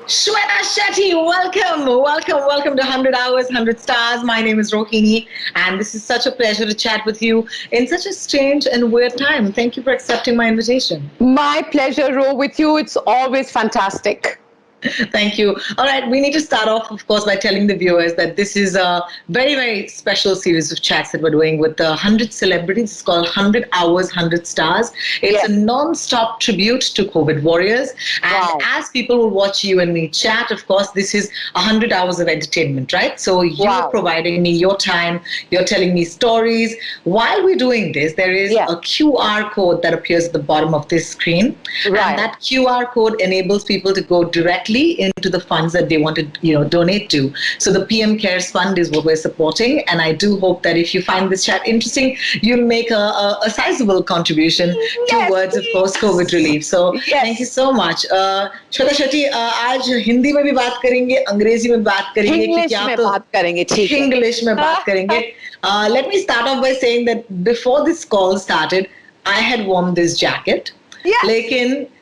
Shweta Shetty, welcome to 100 Hours, 100 Stars. My name is Rohini, and this is such a pleasure to chat with you in such a strange and weird time. Thank you for accepting my invitation. My pleasure, Ro, with you. It's always fantastic. Thank you. All right, we need to start off, of course, by telling the viewers that this is a very, very special series of chats that we're doing with 100 celebrities. It's called 100 Hours, 100 Stars. It's a non-stop tribute to COVID warriors. And as people will watch you and me chat, of course, this is 100 hours of entertainment, right? So you're providing me your time. You're telling me stories. While we're doing this, there is a QR code that appears at the bottom of this screen. And that QR code enables people to go directly into the funds that they want to donate to. So the PM Cares Fund is what we're supporting, and I do hope that if you find this chat interesting, you'll make a sizable contribution towards, of course, COVID relief. So thank you so much. Shweta Shetty, आज हिंदी में भी बात करेंगे, अंग्रेजी में बात करेंगे, English में बात करेंगे, ठीक है? इंग्लिश में बात करेंगे. Let me start off by saying that before this call started, I had worn this jacket.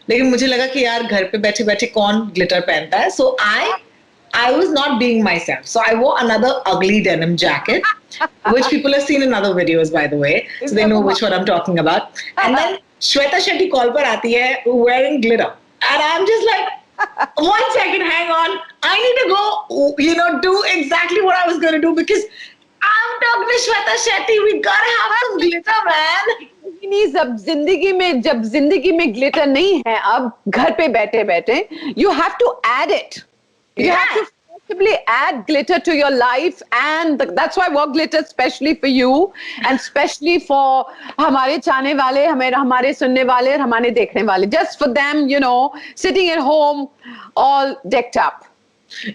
लेकिन मुझे लगा कि यार घर पे बैठे बैठे कौन ग्लिटर पहनता है. So I was not being myself. So I wore another ugly denim jacket, which people have seen in other videos, by the way. So they know which one I'm talking about. And then Shweta Shetty call पर आती है wearing glitter. And I'm just like, 1 second, hang on. I need to go, do exactly what I was going to do because I'm talking to Shweta Shetty. We gotta have some glitter, man. जब जिंदगी में glitter नहीं है, अब घर पे बैठे बैठे you have to add it. You have to possibly add glitter to your life, and that's why I wore glitter especially for you and especially for हमारे चाहने वाले, हमारे सुनने वाले और हमारे देखने वाले. Just for them, sitting at home all decked up.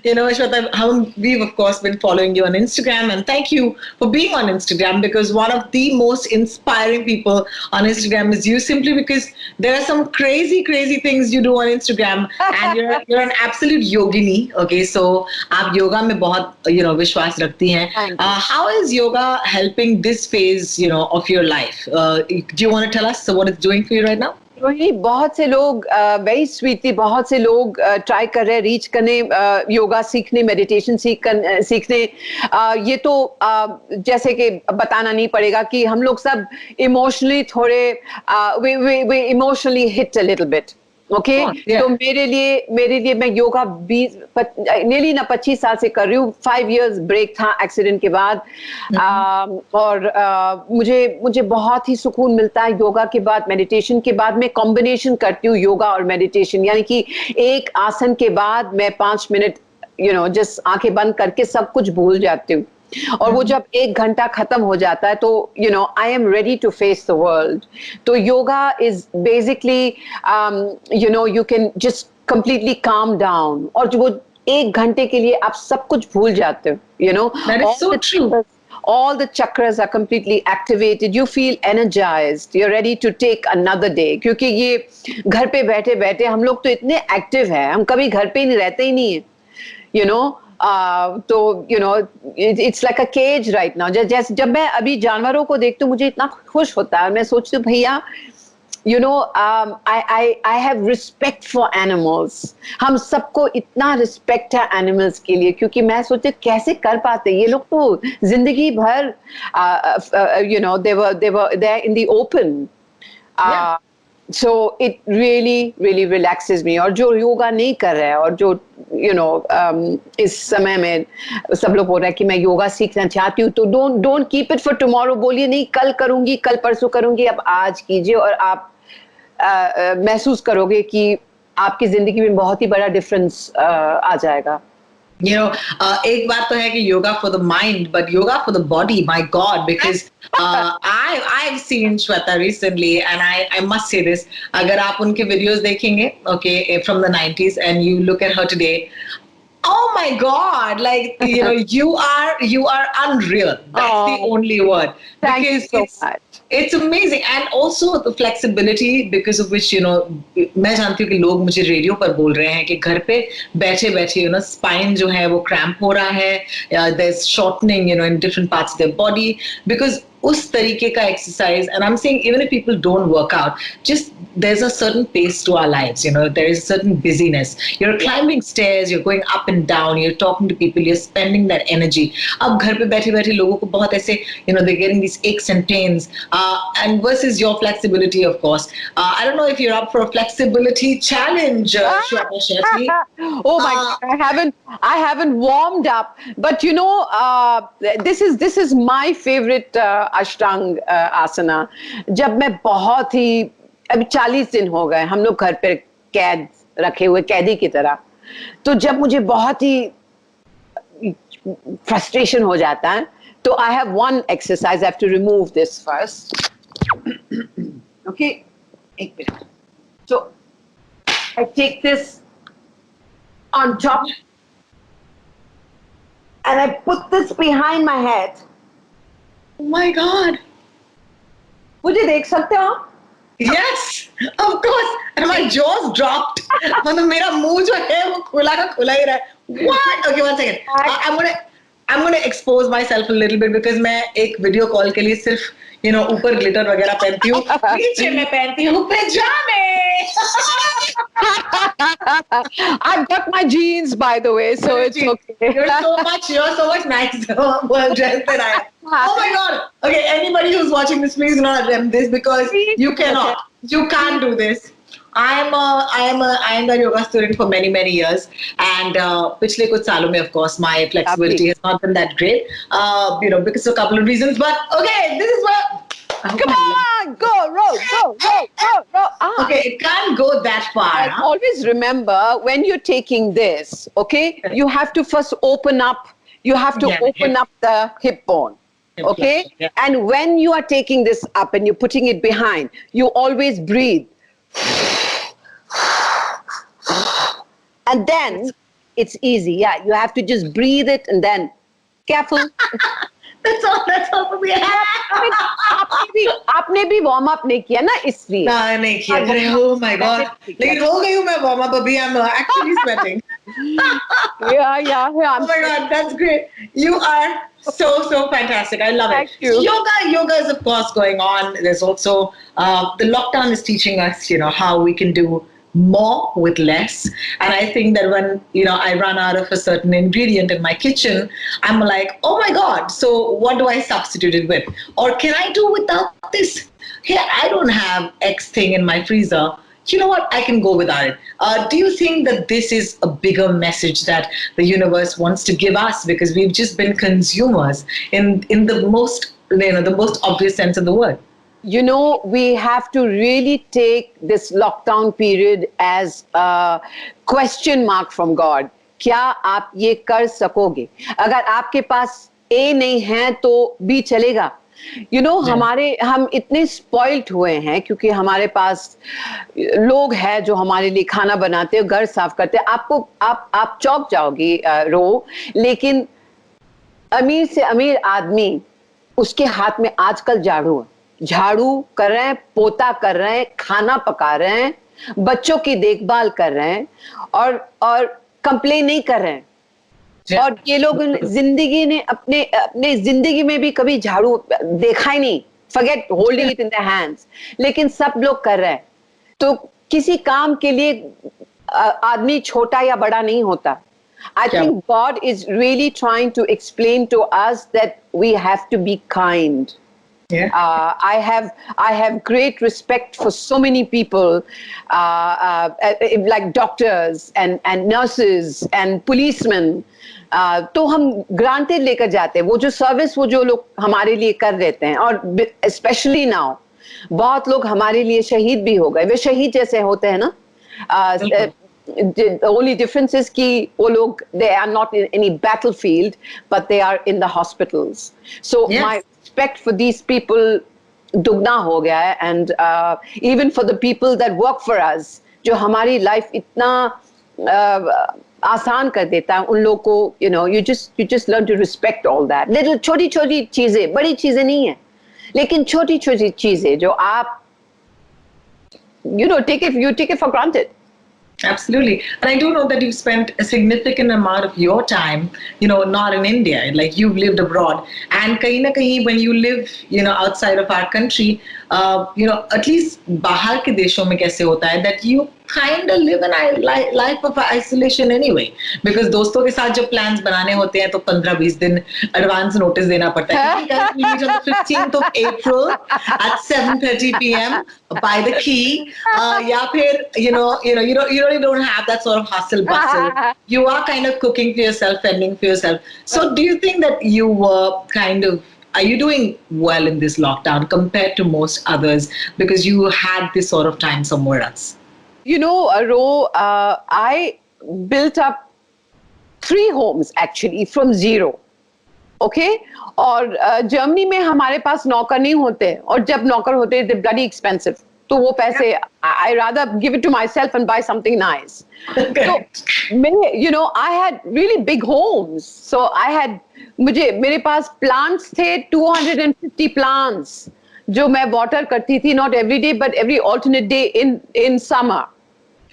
Shweta, we've of course been following you on Instagram, and thank you for being on Instagram, because one of the most inspiring people on Instagram is you, simply because there are some crazy things you do on Instagram, and you're an absolute yogini. Okay, so आप yoga में बहुत विश्वास रखती हैं. How is yoga helping this phase of your life? Do you want to tell us what it's doing for you right now? Rohini, बहुत से लोग very sweetly, बहुत से लोग ट्राई कर रहे हैं रीच करने, योगा सीखने, मेडिटेशन सीखने. ये तो जैसे कि बताना नहीं पड़ेगा कि हम लोग सब इमोशनली थोड़े we emotionally hit a little bit. Okay, तो मेरे लिए मैं योगा 25 साल से कर रही हूँ. 5 years ब्रेक था एक्सीडेंट के बाद. और मुझे बहुत ही सुकून मिलता है योगा के बाद, मेडिटेशन के बाद. मैं कॉम्बिनेशन करती हूँ योगा और मेडिटेशन, यानी कि एक आसन के बाद मैं 5 मिनट जस्ट आंखें बंद करके सब कुछ भूल जाती हूँ. और वो जब 1 घंटा खत्म हो जाता है तो I am ready to face the world. तो yoga is basically you can just completely calm down, और वो 1 घंटे के लिए आप सब कुछ भूल जाते हो. That is so true. All the chakras are completely activated. You feel energized. You're ready to take another day. क्योंकि ये घर पे बैठे बैठे हम लोग तो इतने एक्टिव हैं, हम कभी घर पे नहीं रहते ही नहीं है. तो it's like a cage right now. जैसे जब मैं अभी जानवरों को देखती हूँ मुझे इतना खुश होता है. मैं सोचती हूँ भैया I have respect for animals. हम सबको इतना रिस्पेक्ट है एनिमल्स के लिए, क्योंकि मैं सोचती हूँ कैसे कर पाते ये लोग. तो जिंदगी भर they were there in the open. So it really relaxes me. और जो योगा नहीं कर रहा है, और जो इस समय में सब लोग बोल रहे हैं कि मैं योगा सीखना चाहती हूँ, तो don't keep it for tomorrow. बोलिए नहीं कल करूंगी, कल परसों करूंगी. अब आज कीजिए और आप महसूस करोगे कि आपकी जिंदगी में बहुत ही बड़ा डिफरेंस आ जाएगा. एक बात तो है कि yoga for the mind, but yoga for the body, my God, because I've seen Shweta recently, and I must say this, अगर आप उनके videos देखेंगे, okay, from the 90s, and you look at her today, oh my God, like, you are unreal. That's the only word. Thank you so much. It's amazing. And also the flexibility because of which, मैं जानती हूँ कि लोग मुझे radio पर बोल रहे हैं कि घर पे बैठे बैठे, spine जो है वो cramp हो रहा है, there's shortening, in different parts of their body, because उस तरीके का exercise. And I'm saying even if people don't work out, just there's a certain pace to our lives. There is a certain busyness. You're climbing stairs, you're going up and down, you're talking to people, you're spending that energy. अब घर पे बैठे लोगों को बहुत ऐसे, they're getting these aches and pains. And versus your flexibility, of course. I don't know if you're up for a flexibility challenge, Shweta Shetty. Oh my God, I haven't warmed up, but this is my favorite Ashtang asana. जब मैं बहुत ही अभी 40 दिन हो गए हम लोग घर पे कैद रखे हुए कैदी की तरह, तो जब मुझे बहुत ही फ्रस्ट्रेशन हो जाता है तो I have one exercise. I have to remove this first. Okay, एक minute. So I take this on top and I put this behind my head. Oh my God. मुझे देख सकते हो? Yes, of course. And my jaws dropped. मतलब मेरा मुंह जो है वो खुला का खुला ही रहा है. What? Okay, 1 second. I'm gonna expose myself a little bit because मैं एक वीडियो कॉल के लिए सिर्फ ऊपर ग्लिटर वगैरह पहनती हूँ, नीचे मैं पहनती हूँ पैजामे. I got my jeans, by the way, so it's okay. You're so much nicer well dressed than I am. Oh my God. Okay, anybody who's watching this, please do not attempt this because you cannot. You can't do this. I am a yoga student for many, many years, and पिछले कुछ सालों में, of course, my flexibility has not been that great, because of a couple of reasons. But okay, this is where. Come on, go, roll. Okay, it can't go that far. I always remember when you're taking this, okay, you have to first open up. You have to open up the hip bone. Okay, yeah. And when you are taking this up and you're putting it behind, you always breathe. And then it's easy. Yeah, you have to just breathe it and then careful. That's all for me. आपने भी warm up नहीं किया ना इसलिए. नहीं किया. Oh my God. लेकिन हो गई हूँ मैं warm up अभी. I'm actually sweating. Yeah. Oh my God, that's great. You are so fantastic. I love it. Thank you. Yoga is of course going on. There's also the lockdown is teaching us, how we can do more with less. And I think that when I run out of a certain ingredient in my kitchen, I'm like, oh my God, so what do I substitute it with? Or can I do without this? Hey, I don't have X thing in my freezer. You know what? I can go without it. Do you think that this is a bigger message that the universe wants to give us because we've just been consumers in the most the most obvious sense of the word? We have to really take this lockdown period as a question mark from God. क्या आप ये कर सकोगे? अगर आपके पास A नहीं है तो B चलेगा. हम इतने स्पॉइल्ड हुए हैं क्योंकि हमारे पास लोग हैं जो हमारे लिए खाना बनाते हैं, घर साफ करते हैं. आप चौंक जाओगी रो, लेकिन अमीर से अमीर आदमी उसके हाथ में आजकल झाड़ू कर रहे हैं, पोता कर रहे हैं, खाना पका रहे हैं, बच्चों की देखभाल कर रहे हैं और कंप्लेन नहीं कर रहे हैं. और ये लोग जिंदगी ने अपने जिंदगी में भी कभी झाड़ू देखा ही नहीं. Forget holding it in the hands. लेकिन सब लोग कर रहे हैं. तो किसी काम के लिए आदमी छोटा या बड़ा नहीं होता. I think God is really trying to explain to us that we have to be kind. Yeah. I have great respect for so many people, like doctors and nurses and policemen. तो हम granted लेकर जाते हैं वो जो service वो जो लोग हमारे लिए कर देते हैं. और especially now बहुत लोग हमारे लिए शहीद भी हो गए. वे शहीद जैसे होते हैं ना. The only difference is कि वो लोग they are not in any battlefield but they are in the hospitals. So my respect for these people दुगना हो गया है. And even for the people that work for us, जो हमारी life इतना आसान कर देता है उन लोगों को, you just learn to respect all that. Little छोटी चीजें, बड़ी चीजें नहीं है, लेकिन छोटी चीजें जो आप you take it for granted. Absolutely. And I do know that you've spent a significant amount of your time, not in India, like you've lived abroad. And kahin na kahin, when you live, outside of our country, at least bahar ke deshon mein kaise hota hai that you kind of live a life of isolation anyway. Because दोस्तों के साथ जब plans बनाने होते हैं तो 15-20 दिन advance notice देना पड़ता है. We guys will meet on the 15th of April at 7:30 p.m. by the key. या फिर you don't have that sort of hustle bustle. You are kind of cooking for yourself, fending for yourself. So do you think that you were are you doing well in this lockdown compared to most others because you had this sort of time somewhere else? Ro, I built up 3 homes actually from zero. Okay? और Germany में हमारे पास नौकर नहीं होते, और जब नौकर होते they're bloody expensive. तो वो पैसे, I rather give it to myself and buy something nice. So, I had really big homes. So मेरे पास plants थे 250 plants जो मैं water करती थी, not every day but every alternate day in summer.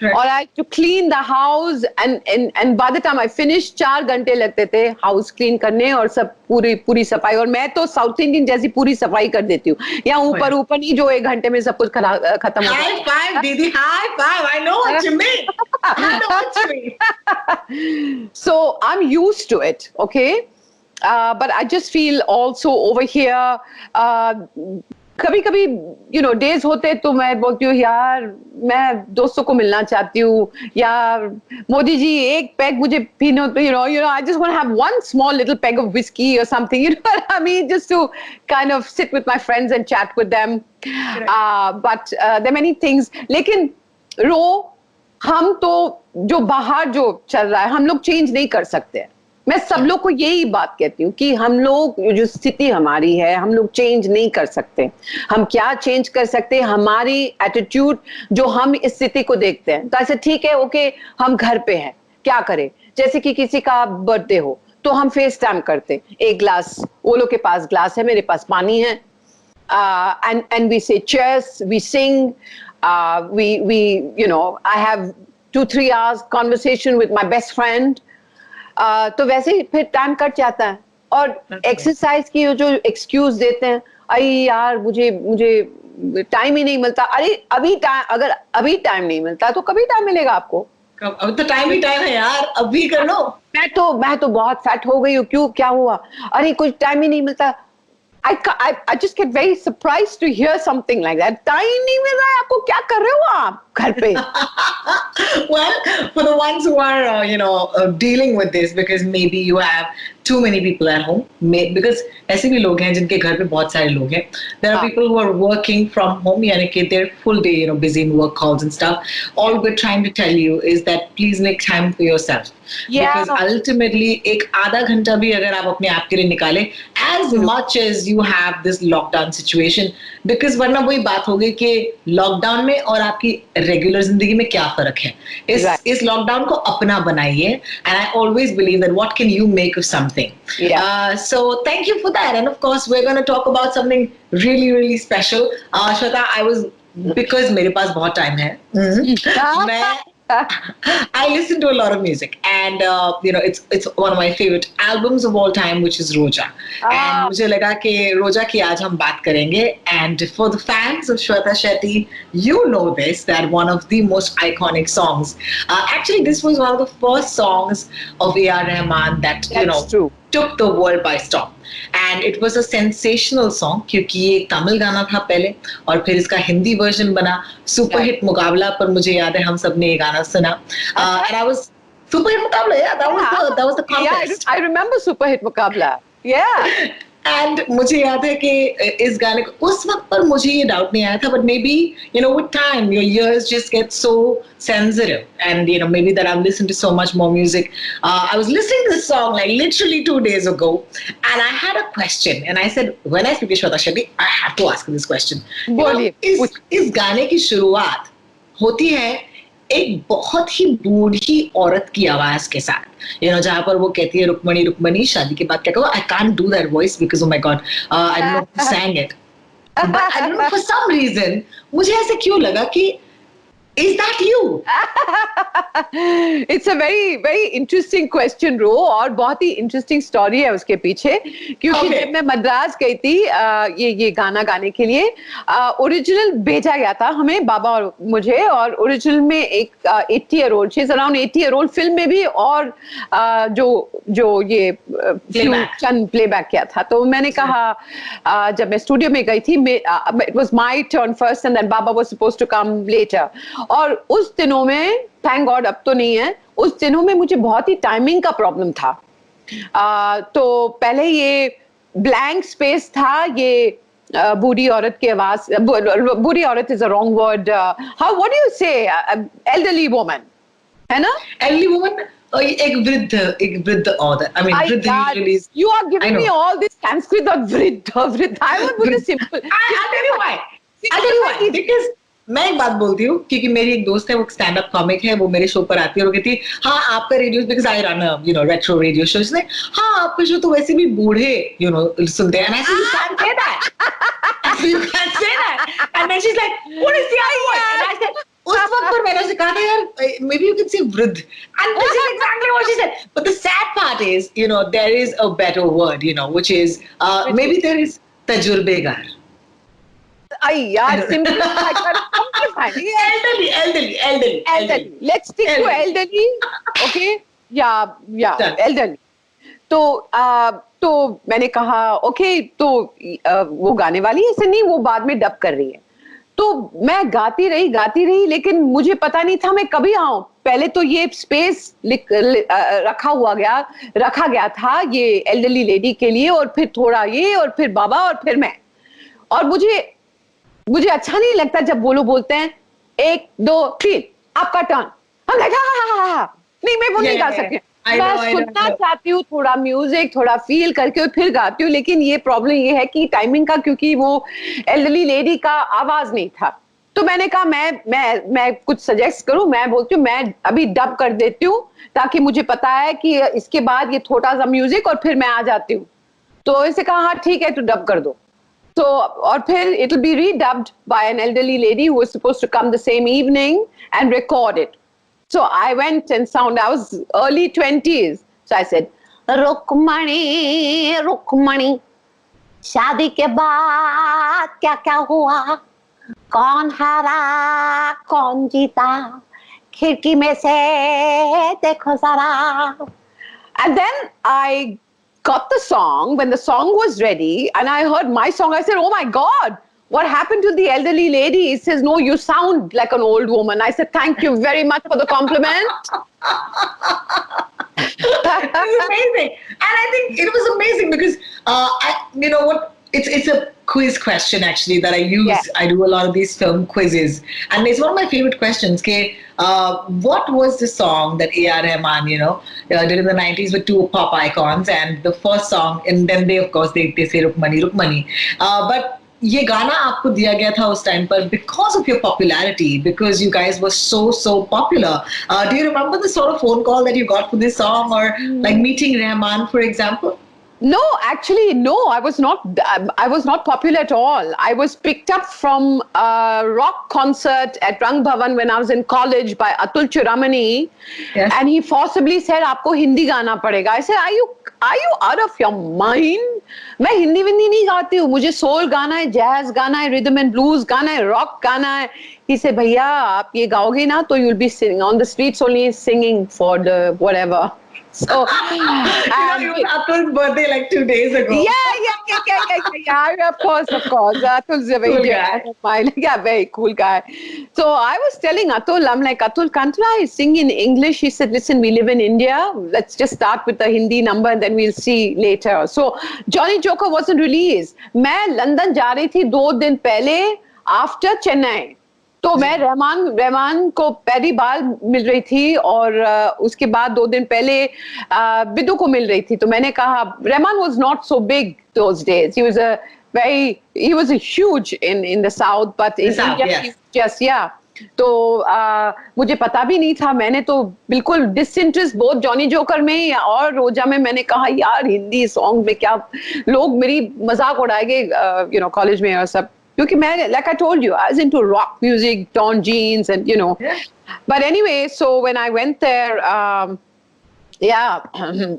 Right. और I had to clean the house and by the time I finished 4 घंटे लगते थे house clean करने और सब पूरी सफाई. और मैं तो साउथ इंडियन जैसी पूरी सफाई कर देती हूँ, या ऊपर नहीं जो 1 घंटे में सब कुछ खत्म हो. High five, दीदी, high five. I know what you mean. I know what you mean. So I'm used to it, okay? But I just feel also over here, कभी-कभी डेज होते तो मैं बोलती हूँ यार मैं दोस्तों को मिलना चाहती हूँ, या मोदी जी एक पैग मुझे पीनो, I just want to have one small little peg of whiskey or something, you know what I mean, just to kind of sit with my friends and chat with them. But there are many things. लेकिन हम तो जो बाहर जो चल रहा है हम लोग चेंज नहीं कर सकते. मैं सब लोग को यही बात कहती हूँ कि हम लोग जो स्थिति हमारी है हम लोग चेंज नहीं कर सकते. हम क्या चेंज कर सकते हैं, हमारी एटीट्यूड जो हम इस स्थिति को देखते हैं. तो ऐसे ठीक है, ओके हम घर पे हैं, क्या करें, जैसे कि किसी का बर्थडे हो तो हम फेस टाइम करते, एक ग्लास, वो लोग के पास ग्लास है, मेरे पास पानी है, and we say cheers, we sing, I have 2-3 hours conversation with my best friend. तो वैसे ही फिर टाइम कट जाता है. और एक्सरसाइज की जो एक्सक्यूज देते हैं, अरे यार मुझे टाइम ही नहीं मिलता. अरे अगर अभी टाइम नहीं मिलता तो कभी टाइम मिलेगा आपको? अब तो टाइम ही टाइम है यार, अभी कर लो. मैं तो बहुत फैट हो गई हूँ, क्यों, क्या हुआ? अरे कुछ टाइम ही नहीं मिलता. I just get very surprised to hear something like that. Time नहीं मिल रहा है आपको, क्या कर रहे हो आप घर पे? Well, for the ones who are, dealing with this, because maybe you have too many people at home, because ऐसे भी लोग हैं जिनके घर पे बहुत सारे लोग हैं. There are people who are working from home, यानी कि they're full day, busy in work calls and stuff. All we're trying to tell you is that please make time for yourself. Yeah. Because ultimately, एक आधा घंटा भी अगर आप अपने आप के लिए निकालें, as much as you have this lockdown situation, because वरना वही बात होगी कि लॉकडाउन में और आपकी रेगुलर जिंदगी में क्या फर्क है. इस लॉकडाउन को अपना बनाइए, and I always believe that what can you make of something. Yeah. So thank you for that, and of course we're going to talk about something really really special. Shweta, because मेरे पास बहुत time है, I listen to a lot of music, and it's one of my favorite albums of all time, which is Roja. And मुझे लगा कि रोजा की आज हम बात करेंगे. And for the fans of Shweta Shetty, you know this, that one of the most iconic songs. Actually, this was one of the first songs of A.R. Rahman that took the world by storm. And it was a sensational song क्योंकि ये तमिल गाना था पहले, और फिर इसका Hindi version बना. Super hit मुकाबला पर मुझे याद है हम सब ने ये गाना सुना. And I was Super Hit Muqabla, yeah, that was the contest. Yeah, I remember Super Hit Muqabla. Yeah. And मुझे याद है कि इस गाने को उस वक्त पर मुझे ये डाउट नहीं आया था, but maybe with time your ears just get so sensitive, and maybe that I've listened to so much more music. I was listening to this song like literally 2 days ago, and I had a question, and I said, when I speak to Shweta Shetty, I have to ask her this question. इस गाने की शुरुआत होती है एक बहुत ही बूढ़ी औरत की आवाज के साथ, जहाँ पर वो कहती है रुक्मणी रुक्मणी शादी के बाद क्या कहो. I can't do that voice because oh my god, I don't know who sang it, but I don't know, for some reason मुझे ऐसे क्यों लगा कि Is that you? It's a very very interesting question, रो, और बहुत ही interesting story है उसके पीछे, क्योंकि Okay. जब मैं मद्रास गई थी ये गाना गाने के लिए, ओरिजिनल भेजा गया था हमें, बाबा और मुझे, और ओरिजिनल में एक 80 year old, she is around 80 year old, film में भी, और जो ये चंद प्लेबैक किया था। तो मैंने कहा जब मैं स्टूडियो में गई थी, it was my turn first and then बाबा was supposed to come later, और उस दिनों में, थैंक गॉड अब तो नहीं है, उस दिनों में मुझे बहुत ही टाइमिंग का प्रॉब्लम था। तो पहले ये ब्लैंक स्पेस था, ये बूढ़ी औरत की आवाज, बूढ़ी औरत is a wrong word, how what do you से, एल्डरली वुमन, है ना? Elderly woman, एक वृद्ध औरत. I mean, वृद्ध usually is. You are giving me all this Sanskrit of वृद्ध. I would put it simple. I'll tell you why. Because मैं एक बात बोलती हूँ, क्योंकि मेरी एक दोस्त है, वो स्टैंड अप कॉमिक है, वो मेरे शो पर आती है और कहती है, हाँ आपका radio, because I run retro radio show, इसने हाँ आपका शो तो वैसे भी बूढ़े सुनते हैं, and I said, you can't say that. You can't say that. And then she's like, what is the other word? And I said, उस वक्त पर मैंने उसे कहा था, यार maybe you can say वृद्ध, and this is exactly what she said. But the sad part is, there is a better word, which is maybe there is तजुर्बेगार. यार simplify कर, elderly. Let's stick to elderly. Okay? Yeah, elderly. तो मैंने कहा okay, तो वो गाने वाली है, ऐसे नहीं, वो बाद में डब कर रही है। तो मैं गाती रही, लेकिन मुझे पता नहीं था मैं कभी आऊं। पहले तो ये स्पेस रखा गया था ये एल्डरली लेडी के लिए, और फिर थोड़ा ये, और फिर बाबा, और फिर मैं। और मुझे अच्छा नहीं लगता जब वो लोग बोलते हैं 1 2 3 आपका टर्न, हम नहीं, मैं वो नहीं गा सकती। मैं सुनना चाहती हूँ थोड़ा म्यूजिक, थोड़ा फील करके, और फिर गाती हूँ, लेकिन ये प्रॉब्लम ये है कि टाइमिंग का, क्योंकि वो एल्डरली लेडी का आवाज नहीं था। तो मैंने कहा मैं कुछ सजेस्ट करूं, मैं बोलती हूँ मैं अभी डब कर देती हूँ, ताकि मुझे पता है कि इसके बाद ये थोड़ा सा म्यूजिक और फिर मैं आ जाती हूँ। तो इसे कहा हाँ ठीक है, तो डब कर दो। So, और फिर it will be redubbed by an elderly lady who was supposed to come the same evening and record it. So I went and I was early 20s. So I said, Rukmini, शादी के बाद क्या क्या हुआ, कौन हारा कौन जीता, खिड़की में से देखो जरा. And then I got the song. When the song was ready and I heard my song, I said, oh my God, what happened to the elderly lady? He says, no, you sound like an old woman. I said, thank you very much for the compliment. It was amazing. And I think it was amazing because, it's a quiz question actually that I use. Yeah. I do a lot of these film quizzes. And it's one of my favorite questions. What was the song that A.R. Rahman, did in the 90s with two pop icons, and the first song, and then they, of course, they say Rukmani. But ये गाना आपको दिया गया था उस time पर because of your popularity, because you guys were so popular. Do you remember the sort of phone call that you got for this song, or like meeting Rahman, for example? No, actually, no. I was not popular at all. I was picked up from a rock concert at Rang Bhavan when I was in college by Atul Churamani, yes. And he forcibly said, "आपको हिंदी गाना पड़ेगा." I said, "Are you out of your mind? मैं हिंदी विंदी नहीं गाती हूँ. मुझे soul गाना है, जैज गाना है, रिदम एंड ब्लूज गाना है, रॉक गाना है." He said, "भैया, आप ये गाओगे ना, तो you'll be singing on the streets only, singing for the whatever." So, it was Atul's birthday like 2 days ago. Yeah. Of course. Atul's a very dear guy. Yeah, very cool guy. So I was telling Atul, I'm like, Atul, can't I sing in English? He said, listen, we live in India. Let's just start with the Hindi number and then we'll see later. So Johnny Joker wasn't released. मैं London जा रही थी 2 दिन पहले after Chennai. तो मैं रहमान को पहली बार मिल रही थी, और उसके बाद 2 दिन पहले बिदू को मिल रही थी। तो मैंने कहा, Rahman was not so big those days. He was a huge in the South, but in India he was just तो मुझे पता भी नहीं था। मैंने तो बिल्कुल डिसइंटरेस्ट बहुत जॉनी जोकर में और रोजा में, मैंने कहा यार हिंदी सॉन्ग में क्या लोग मेरी मजाक उड़ाएंगे कॉलेज में और सब। क्योंकि मैं, like I told you, I was into rock music, torn jeans, and Yeah. But anyway, so when I went there, yeah,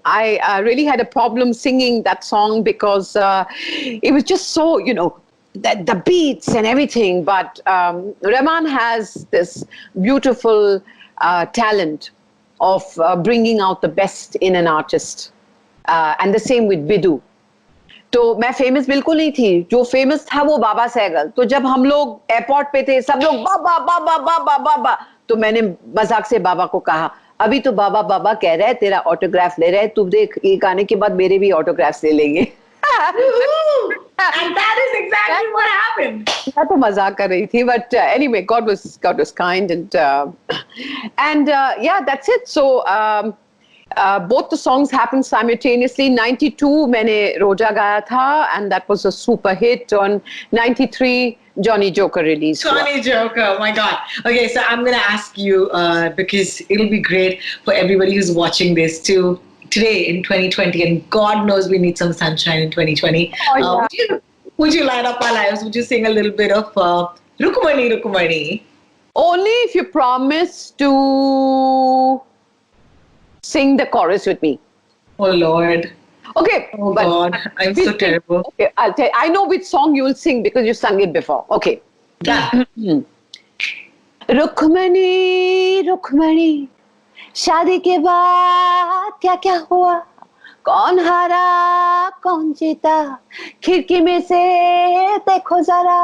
I really had a problem singing that song because it was just so, the beats and everything. But Rahman has this beautiful talent of bringing out the best in an artist. And the same with Bidu. तो मैं famous बिल्कुल नहीं थी, जो famous था वो बाबा सहगल। तो जब हम लोग एयरपोर्ट पे थे, सब लोग बाबा बाबा बाबा बाबा, तो मैंने मजाक से बाबा को कहा, अभी तो बाबा बाबा कह रहा है, तेरा ऑटोग्राफ ले रहा है, तू देख ये गाने के बाद मेरे भी ऑटोग्राफ ले लेंगे। And that is exactly what happened. मैं तो मजाक कर रही थी, but anyway, God was kind, and yeah, that's it. So both the songs happened simultaneously. 92 मैंने रोजा गाया था, and that was a super hit. On 93 Johnny Joker release. Johnny Joker, oh my God. Okay, so I'm going to ask you, because it'll be great for everybody who's watching this too, today in 2020, and God knows we need some sunshine in 2020. Oh, yeah. Would you light up our lives? Would you sing a little bit of Rukumani Rukumani? Only if you promise to sing the chorus with me. Oh Lord. Okay. Oh God, I'm so terrible. Okay, I'll tell you. I know which song you will sing because you sung it before. Okay. Rukmini Rukmini शादी के बाद क्या क्या हुआ, कौन हारा कौन जीता, खिड़की में से देखो जरा,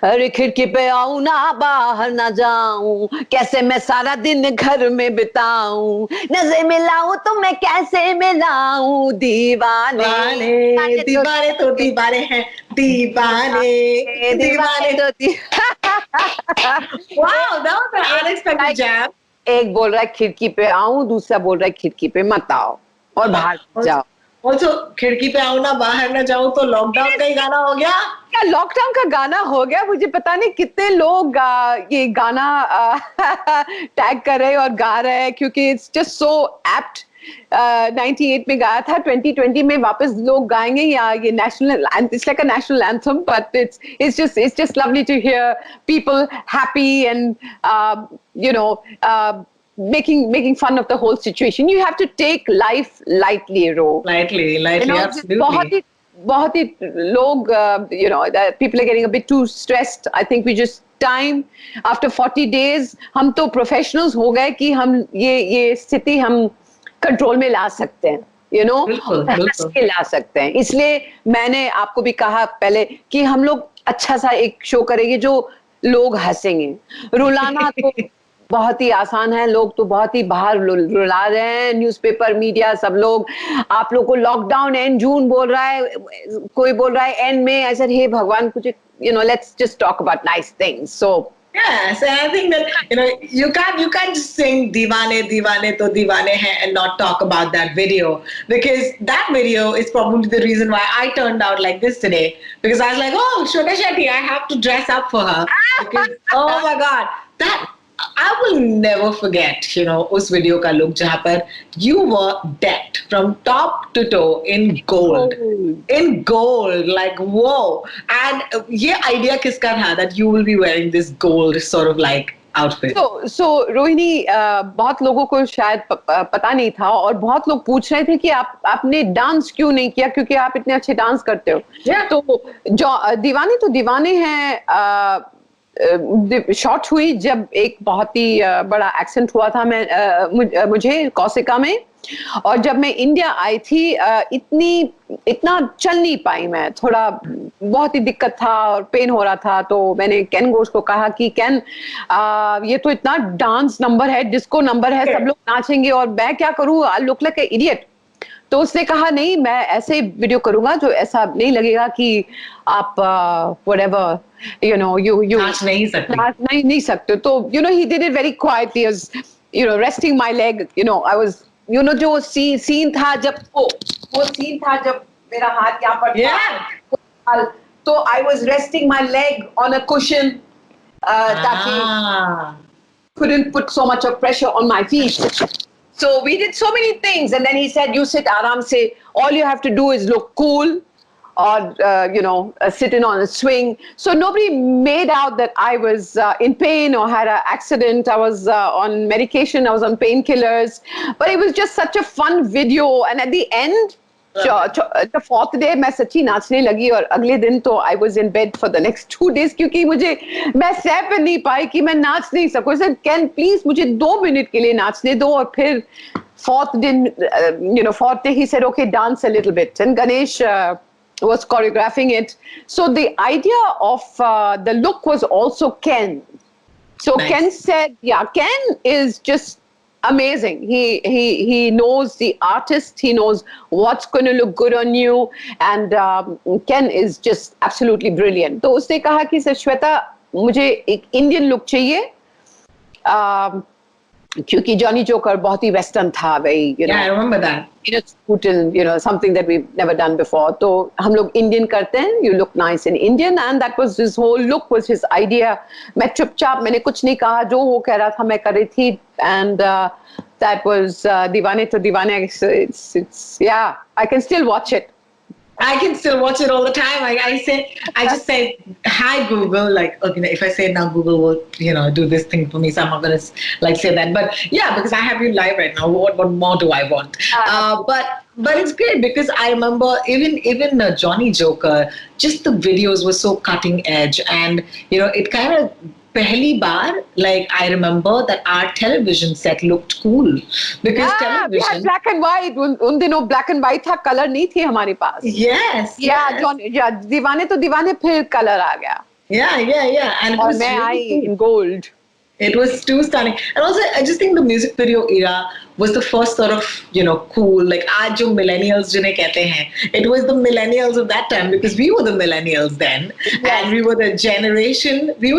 अरे खिड़की पे आऊं ना बाहर ना जाऊं, कैसे मैं सारा दिन घर में बिताऊं, नजर मिलाऊं तो मैं कैसे मिलाऊं, दीवाने दीवाने तो दीवाने हैं, दीवाने दीवाने तो Wow, that was an unexpected jam. एक बोल रहा है खिड़की पे आऊं, दूसरा बोल रहा है खिड़की पे मत आओ और बाहर जाओ। Also, खिड़की पे आऊं ना बाहर ना जाऊं तो लॉकडाउन का ही गाना हो गया। क्या लॉकडाउन का गाना हो गया? मुझे पता नहीं कितने लोग ये गाना टैग कर रहे हैं और गा रहे हैं, क्योंकि इट्स जस्ट सो एप्ट। 98 में गाया था, 2020 में वापस लोग गाएंगे, या ये national, it's like a national anthem, but it's just lovely to hear people happy and making fun of the whole situation. You have to take life lightly, Ro. Lightly, absolutely. बहुत ही लोग, people are getting a bit too stressed. I think we just time after 40 days हम तो professionals हो गए कि हम ये स्थिति हम कंट्रोल में ला सकते हैं, हंस के ला सकते हैं। इसलिए मैंने आपको भी कहा पहले कि हम लोग अच्छा सा एक शो करेंगे जो लोग हंसेंगे। रुलाना तो बहुत ही आसान है, लोग तो बहुत ही बाहर रुला रहे हैं, न्यूज़पेपर मीडिया सब लोग। आप लोग को लॉकडाउन एंड जून बोल रहा है, कोई बोल रहा है एंड में, ऐसा हे भगवान कुछ, let's just talk about nice things. So yes, and I think that you can't just sing Deewane Deewane to Deewane hai and not talk about that video, because that video is probably the reason why I turned out like this today, because I was like, oh, Shweta Shetty, I have to dress up for her, because oh my God, that I will never forget, उस video का look जहाँ पर you were decked from top to toe in gold, like whoa. And ये idea किसका था that you will be wearing this gold sort of like outfit? So Rohini, बहुत लोगों को शायद पता नहीं था, और बहुत लोग पूछ रहे थे कि आपने डांस क्यों नहीं किया, क्योंकि आप इतने अच्छे डांस करते हो। तो जो दीवाने तो दीवाने हैं शॉट हुई जब एक बहुत ही बड़ा एक्सीडेंट हुआ था मुझे कौशिका में, और जब मैं इंडिया आई थी इतना चल नहीं पाई मैं, थोड़ा बहुत ही दिक्कत था और पेन हो रहा था। तो मैंने केन घोष को कहा कि केन, ये तो इतना डांस नंबर है, डिस्को नंबर है, सब लोग नाचेंगे और मैं क्या करूँ, I look like an idiot. तो उसने कहा नहीं, मैं ऐसे वीडियो करूंगा जो ऐसा नहीं लगेगा कि आप whatever, you नाच नहीं सकते। तो he did it very quietly, as resting my leg, I was, जो सीन था जब वो सीन था जब मेरा हाथ यहाँ पर था, तो I was resting my leg on a cushion ताकि couldn't put so much of pressure on my feet. So we did so many things, and then he said, you sit aram se, all you have to do is look cool, or sitting on a swing. So nobody made out that I was in pain or had an accident. I was on medication. I was on painkillers. But it was just such a fun video. And at the end, the fourth day मैं सच्ची नाचने लगी और अगले दिन तो I was in bed for the next 2 days क्योंकि मैं सह पे नहीं पाई कि मैं नाच नहीं सकूं. I said, Ken, please मुझे 2 मिनट के लिए नाचने दो. और फिर fourth day he said, okay, dance a little bit. And Ganesh was choreographing it. So the idea of the look was also Ken. So nice. Ken said, Ken is just amazing. He knows the artist. He knows what's going to look good on you. And Ken is just absolutely brilliant. तो उसने कहा कि श्वेता मुझे एक Indian look चाहिए. क्योंकि Johnny joker बहुत ही western था भाई. I remember that. Something that we've never done before. तो हम लोग Indian करते हैं. You look nice in Indian, and that was his whole look, was his idea. मैं चुपचाप मैंने कुछ नहीं कहा, जो वो कह रहा था मैं कर रही थी, and that was Deewane to Deewane. It's I can still watch it. I can still watch it all the time. I just say, hi Google, like, okay, if I say it now, Google will, do this thing for me. So I'm not going to say that. But yeah, because I have you live right now. What more do I want? But it's great because I remember even Johnny Joker, just the videos were so cutting edge. And, it kind of, pehli baar, like I remember that our television set looked cool because television. We had black and white. उन दिनों black and white था, color नहीं थी हमारे पास. Yes. दीवाने तो दीवाने फिर color आ गया. Yeah. And it was मैं आई in gold. It was too stunning. And also, I just think the music video era was the first sort of, cool, like, aaj jo millennials jinhe kehte hain. It was the millennials of that time because we were the millennials then. Yes. And we were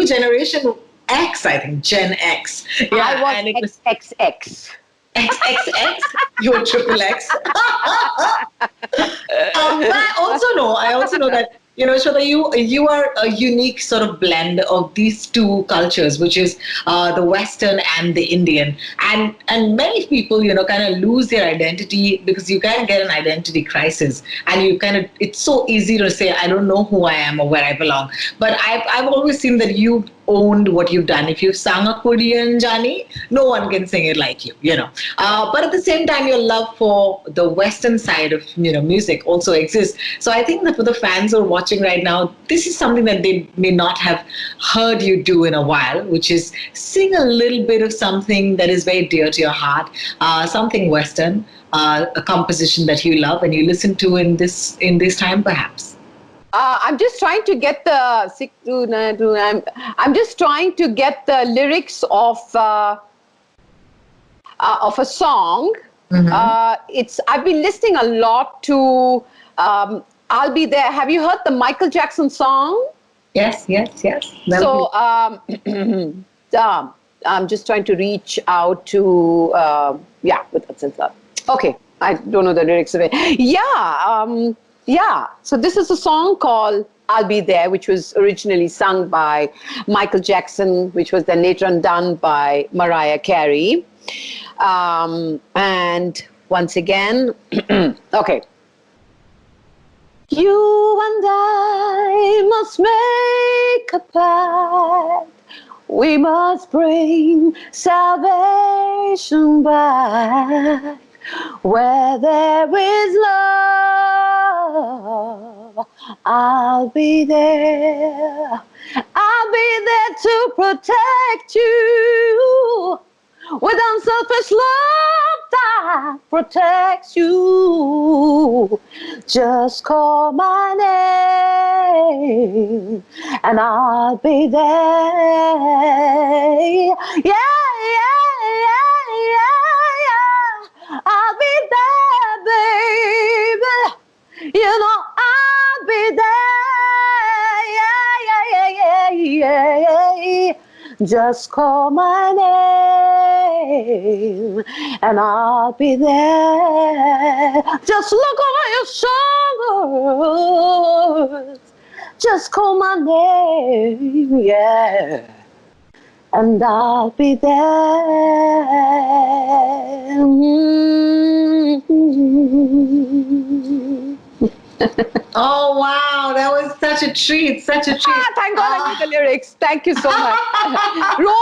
generation X, I think, Gen X. Yeah, I was XXX. XXX? You were triple X. But I also know that, Shweta, you are a unique sort of blend of these two cultures, which is the Western and the Indian. And many people, kind of lose their identity because you kind of get an identity crisis. And it's so easy to say, I don't know who I am or where I belong. But I've always seen that you owned what you've done. If you've sung a Korean Jani, no one can sing it like you, But at the same time, your love for the Western side of, music also exists. So I think that for the fans who are watching right now, this is something that they may not have heard you do in a while, which is sing a little bit of something that is very dear to your heart, something Western, a composition that you love and you listen to in this time, perhaps. I'm just trying to get the I'm just trying to get the lyrics of a song. Mm-hmm. I've been listening a lot to I'll Be There. Have you heard the Michael Jackson song? Yes. So I'm just trying to reach out to okay, I don't know the lyrics of it. So this is a song called I'll Be There, which was originally sung by Michael Jackson, which was then later on done by Mariah Carey. And once again, okay. You and I must make a pact. We must bring salvation back. Where there is love, I'll be there. I'll be there to protect you with unselfish love that protects you. Just call my name and I'll be there. I'll be there, baby. I'll be there. Just call my name and I'll be there. Just look over your shoulders. Just call my name, and I'll be there. Oh wow, that was such a treat, such a treat. Thank God I knew the lyrics. Thank you so much. Ro,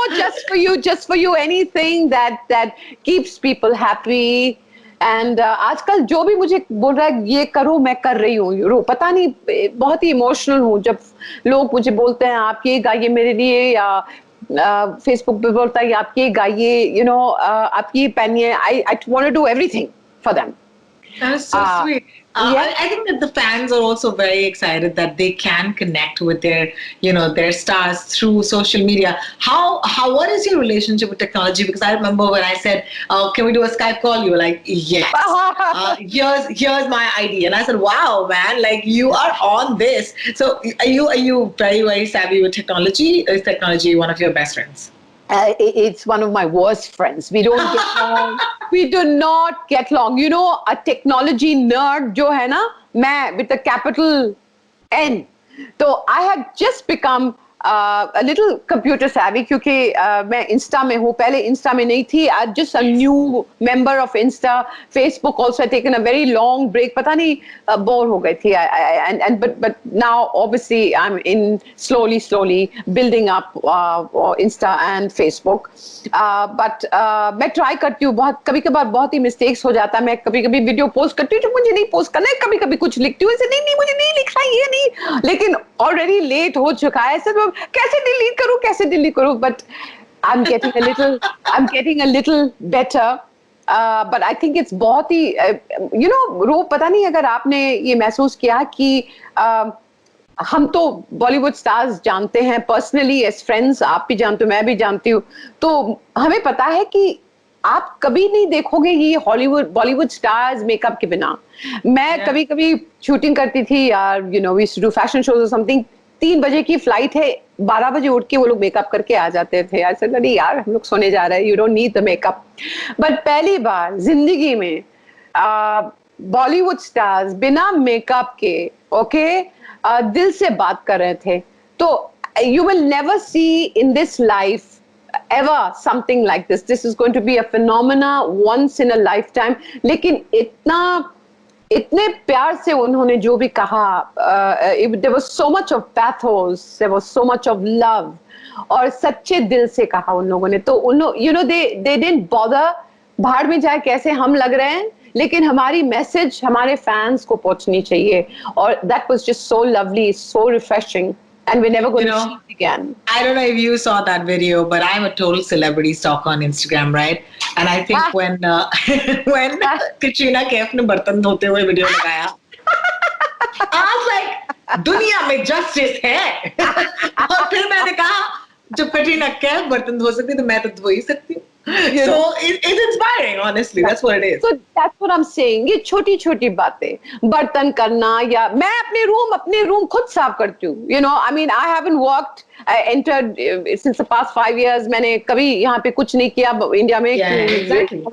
just for you, anything that keeps people happy. And आजकल जो भी मुझे बोल रहा है ये करो मैं कर रही हूँ रो पता नहीं बहुत ही इमोशनल हूँ जब लोग मुझे बोलते हैं आप ये गाइए मेरे लिए या फेसबुक पे बोलता है आप ये गाइए आप ये पहनिए I want to do everything for them. That's so sweet. Yeah. I think that the fans are also very excited that they can connect with their stars through social media. What is your relationship with technology? Because I remember when I said, "Can we do a Skype call?" You were like, "Yes." Here's my ID, and I said, "Wow, man! Like you are on this." So are you very very savvy with technology? Is technology one of your best friends? It's one of my worst friends. We don't get along. We do not get along. You know, a technology nerd जो है ना, मैं with a capital N. So I had just become a little computer savvy क्योंकि मैं Insta में हूँ. पहले Insta में नहीं थी. I'm just a new member of Insta. Facebook also had taken a very long break. पता नहीं bore हो गई थी. But now obviously I'm in slowly building up Insta and Facebook. But मैं try करती हूँ बहुत कभी-कभार बहुत ही mistakes हो जाता है. मैं कभी-कभी वीडियो पोस्ट करती हूँ जो मुझे नहीं पोस्ट करना है. कभी-कभी कुछ लिखती हूँ ऐसे नहीं मुझे नहीं लिखना ये नहीं. लेकिन already late हो चुका है. ऐसे कैसे डिलीट करूं but I'm getting a little better. But I think it's बहुत ही रो पता नहीं अगर आपने ये महसूस किया कि हम तो बॉलीवुड स्टार्स जानते हैं पर्सनली एज फ्रेंड्स आप भी जानते हो मैं भी जानती हूँ तो हमें पता है कि आप कभी नहीं देखोगे ये हॉलीवुड बॉलीवुड स्टार्स मेकअप के बिना. मैं कभी शूटिंग करती थी यार we used to do fashion shows और समथिंग 3 बजे की फ्लाइट है 12 बजे उठ के वो लोग मेकअप करके आ जाते थे. ऐसे नहीं यार हम लोग सोने जा रहे हैं you don't need the makeup. But पहली बार जिंदगी में बॉलीवुड स्टार्स बिना मेकअप के दिल से बात कर रहे थे. तो you will never see in this life ever something like this. This is going to be a phenomena once in a lifetime. लेकिन इतने प्यार से उन्होंने जो भी कहा there was so much of pathos, there was so much of love और सच्चे दिल से कहा उन लोगों ने. तो उन लोग they didn't bother बाहर में जाए कैसे हम लग रहे हैं लेकिन हमारी मैसेज हमारे फैंस को पहुंचनी चाहिए और that was just so lovely, so refreshing. And we're never going to see it again. I don't know if you saw that video, but I'm a total celebrity stalker on Instagram, right? And I think when Katrina Kaif ने बर्तन धोते हुए video लगाया, I was like, दुनिया में justice है. और फिर मैंने कहा, जब कटरीना कैफ बर्तन धो सकती तो मैं तो धो ही सकती हूँ. So it's inspiring, honestly. That's what it is. So that's what I'm saying. ये छोटी छोटी बातें बर्तन करना या मैं अपने रूम खुद साफ करती हूँ. I mean I haven't worked entered since the past 5 years. मैंने कभी यहाँ पे कुछ नहीं किया इंडिया में. Exactly.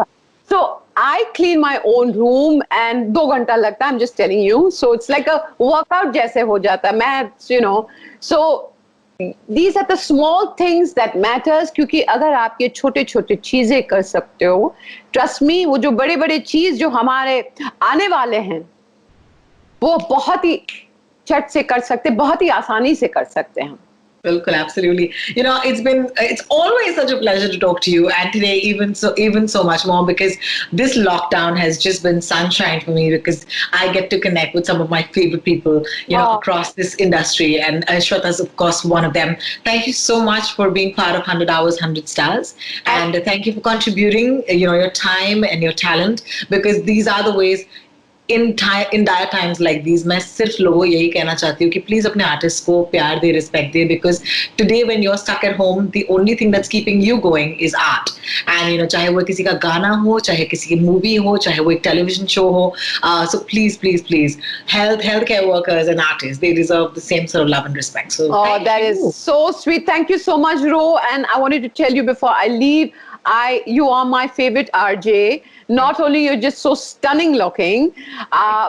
So I clean my own room and 2 घंटा लगता है. I'm just telling you. So it's like a workout जैसे हो जाता है. मैं so these are the small things that matters क्योंकि अगर आप ये छोटे छोटे चीजें कर सकते हो trust me वो जो बड़े बड़े चीज जो हमारे आने वाले हैं वो बहुत ही झट से कर सकते बहुत ही आसानी से कर सकते हैं. Bilkul, absolutely. It's always such a pleasure to talk to you, and today even so much more because this lockdown has just been sunshine for me because I get to connect with some of my favorite people, across this industry, and Shweta is of course one of them. Thank you so much for being part of 100 Hours, 100 Stars, and thank you for contributing, your time and your talent because these are the ways. In dire times like these, मैं सिर्फ लोगों को यही कहना चाहती हूँ कि please अपने artists को प्यार दे, respect they because today when you're stuck at home, the only thing that's keeping you going is art. And चाहे वो किसी का गाना हो, चाहे किसी की movie हो, चाहे वो एक television show हो, so please healthcare workers and artists, they deserve the same sort of love and respect. So that is so sweet. Thank you so much, Ro. And I wanted to tell you before I leave, you are my favorite RJ. Not only you're just so stunning looking,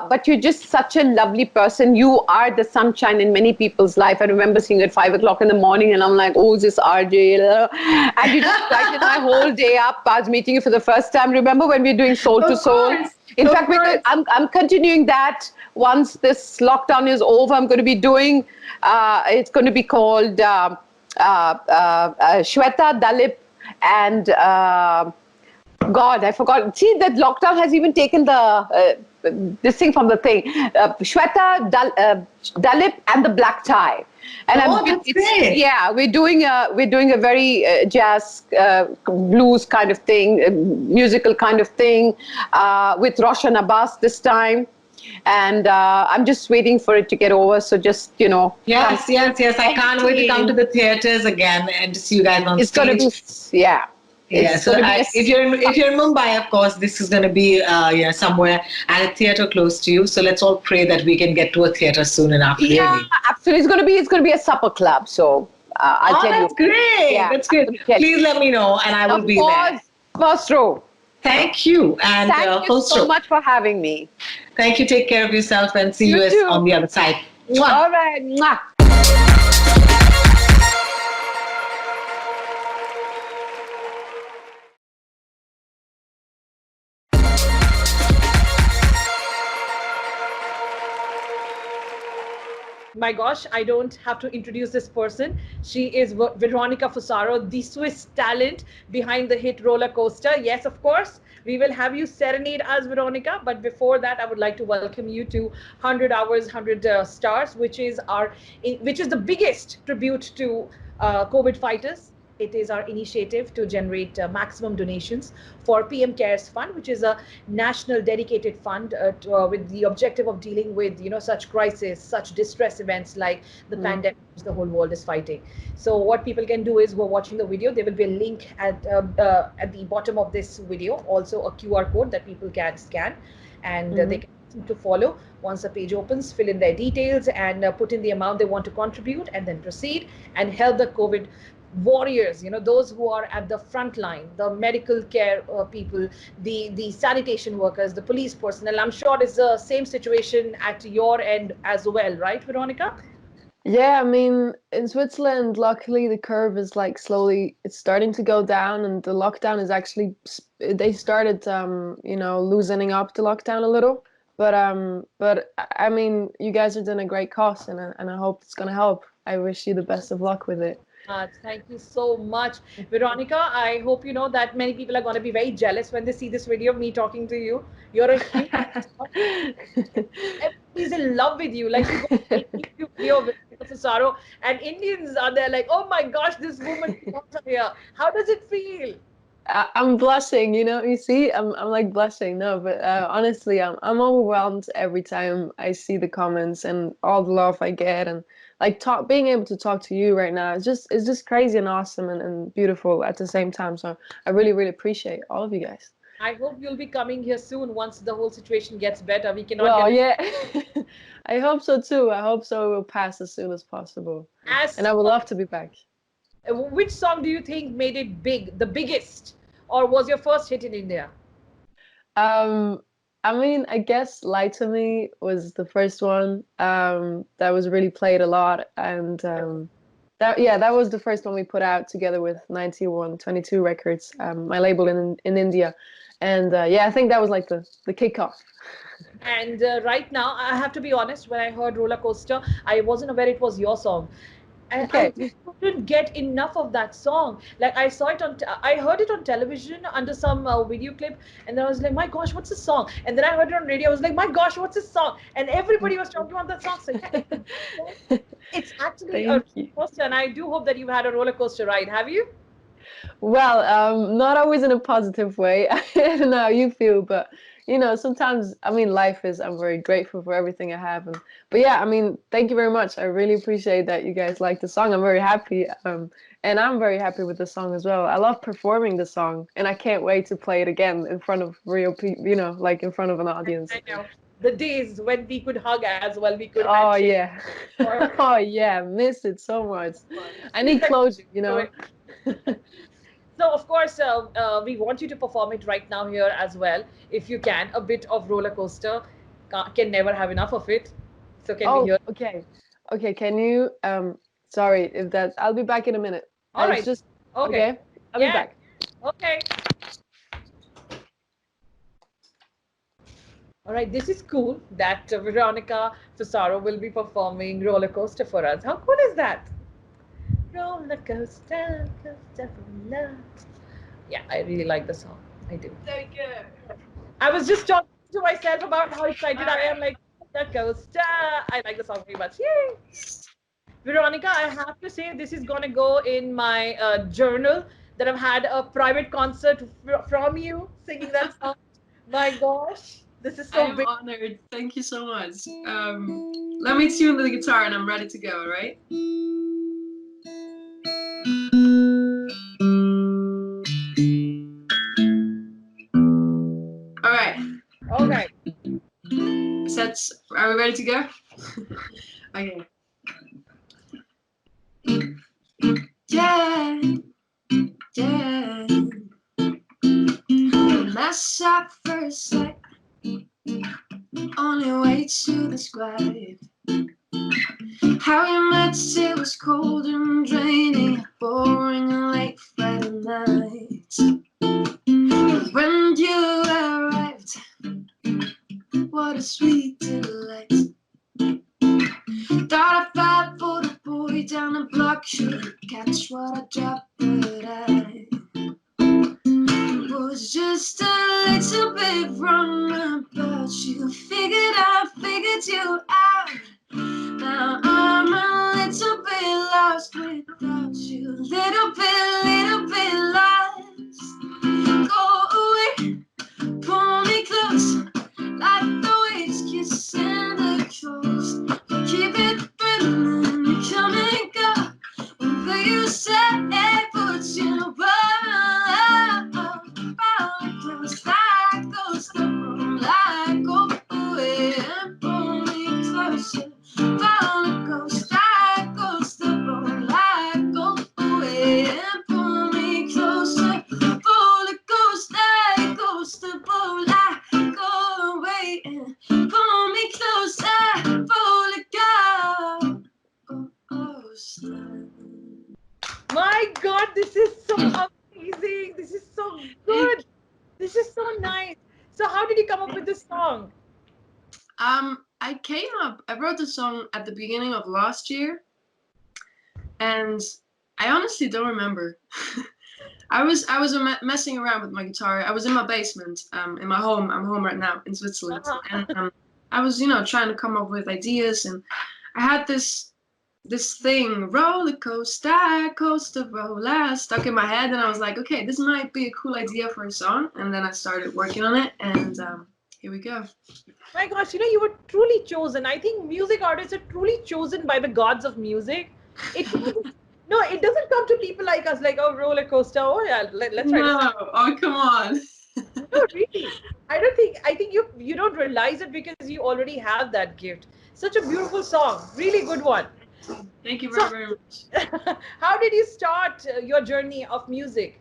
but you're just such a lovely person. You are the sunshine in many people's life. I remember seeing you at 5 o'clock in the morning and I'm like, oh, is this RJ? And you just brightened my whole day up. I was meeting you for the first time. Remember when we were doing Soul to Soul? In fact, I'm continuing that once this lockdown is over, I'm going to be doing, it's going to be called Shweta, Dalip, and God, I forgot. See, that lockdown has even taken the this thing from the thing. Shweta, Dalip, and the black tie. And That's great. yeah, we're doing a very jazz, blues kind of thing, musical kind of thing, with Roshan Abbas this time. And I'm just waiting for it to get over. So just, Yes. I can't wait to come to the theaters again and to see you guys on it's stage. going to be, yeah. Yeah, so if you're in Mumbai, of course, this is going to be somewhere at a theater close to you. So let's all pray that we can get to a theater soon enough. Yeah, really. absolutely. It's going to be a supper club. So I'll tell you. That's great. Yeah, That's great. Please let me know, and I will be there. First row. Thank you, and thank you so much for having me. Thank you. Take care of yourself, and see you on the other side. Mwah. All right. Mwah. My gosh, I don't have to introduce this person. She is Veronica Fusaro, the Swiss talent behind the hit Roller Coaster. Yes, of course, we will have you serenade us, Veronica. But before that, I would like to welcome you to 100 Hours, 100 Stars, which is the biggest tribute to COVID fighters. It is our initiative to generate maximum donations for PM Cares Fund, which is a national dedicated fund with the objective of dealing with such crisis, such distress events like the pandemic which the whole world is fighting. So what people can do is, we're watching the video. There will be a link at the bottom of this video, also a QR code that people can scan, and they can to follow. Once the page opens, fill in their details and put in the amount they want to contribute, and then proceed and help the COVID warriors, those who are at the front line, the medical care people, the sanitation workers, the police personnel. I'm sure it's the same situation at your end as well, right, Veronica? Yeah, I mean, in Switzerland, luckily the curve is like slowly, it's starting to go down, and the lockdown is actually, they started, loosening up the lockdown a little. But I mean, you guys are doing a great cause, and I hope it's gonna help. I wish you the best of luck with it. Thank you so much, Veronica. I hope you know that many people are going to be very jealous when they see this video of me talking to you. You're a huge everybody's in love with you. Like, you go to a YouTube video of Veronica Fusaro, and Indians are there like, oh my gosh, this woman is here. How does it feel? I'm blushing, you see, I'm like blushing. No, but honestly, I'm overwhelmed every time I see the comments and all the love I get, and like being able to talk to you right now is just crazy and awesome and beautiful at the same time. So I really, really appreciate all of you guys. I hope you'll be coming here soon once the whole situation gets better. We cannot. Well, yeah, I hope so too. I hope so. It will pass as soon as possible, and I would love to be back. Which song do you think made it big, the biggest, or was your first hit in India? I mean, I guess "Lie to Me" was the first one that was really played a lot, and that was the first one we put out together with 9122 Records, my label in India, and I think that was like the kickoff. And right now, I have to be honest, when I heard Roller Coaster, I wasn't aware it was your song. And okay. I couldn't get enough of that song. Like, I saw it I heard it on television under some video clip, and then I was like, my gosh, what's this song? And then I heard it on radio. I was like, my gosh, what's this song? And everybody was talking about that song. So yeah, it's actually a roller coaster, and I do hope that you've had a roller coaster ride. Have you? Well, not always in a positive way. I don't know how you feel, but sometimes, I mean, I'm very grateful for everything I have. But yeah, I mean, thank you very much. I really appreciate that you guys like the song. I'm very happy. And I'm very happy with the song as well. I love performing the song, and I can't wait to play it again in front of real people, like in front of an audience. I know. The days when we could hug as well, we could. Oh, yeah. Oh, yeah. Miss it so much. I need closure, So, of course, we want you to perform it right now here as well, if you can. A bit of Roller Coaster. Can never have enough of it. So can we hear? Okay. Can you? Sorry if that. I'll be back in a minute. All right. Just okay. I'll be back. Okay. All right, this is cool that Veronica Fusaro will be performing Roller Coaster for us. How cool is that? Roller coaster, coaster for love. Yeah, I really like the song. I do. Thank you. I was just talking to myself about how excited I am. Like roller coaster. I like the song very much. Yay! Veronica, I have to say this is gonna go in my journal that I've had a private concert from you singing that song. My gosh, this is I so am big. honored. Thank you so much. Let me tune the guitar and I'm ready to go, right? All right. All right. Are we ready to go? Okay. Yeah, yeah. Mess up first sight. Only way to describe how you met. It was cold and draining, boring and late Friday night. When you arrived, what a sweet delight. Thought if I put a boy down the block, should catch what I dropped, but I was just a little bit wrong about you. Figured you out. Now I'm a little bit lost without you. Little bit lost. Go away, pull me close, like the waves kissing the coast. Keep it burning, you come and go. Whenever you say, put you close, like goes the room, like go away and pull me closer. Follow goes, like goes the room, like go away and pull me closer. Pull it goes, like goes the room, like go away and pull me closer. Pull it go. My God, this is so amazing. This is so good. This is so nice. So, how did you come up with this song? I wrote the song at the beginning of last year, and I honestly don't remember. I was messing around with my guitar. I was in my basement, in my home. I'm home right now in Switzerland, and I was, trying to come up with ideas, and I had this thing, roller coaster roller, stuck in my head, and I was like, okay, this might be a cool idea for a song, and then I started working on it, and here we go. My gosh, you were truly chosen. I think music artists are truly chosen by the gods of music. It no, it doesn't come to people like us, like, oh, roller coaster. Oh yeah, let's try. No, oh come on. No, really. I think you don't realize it because you already have that gift. Such a beautiful song. Really good one. Thank you very much. How did you start your journey of music?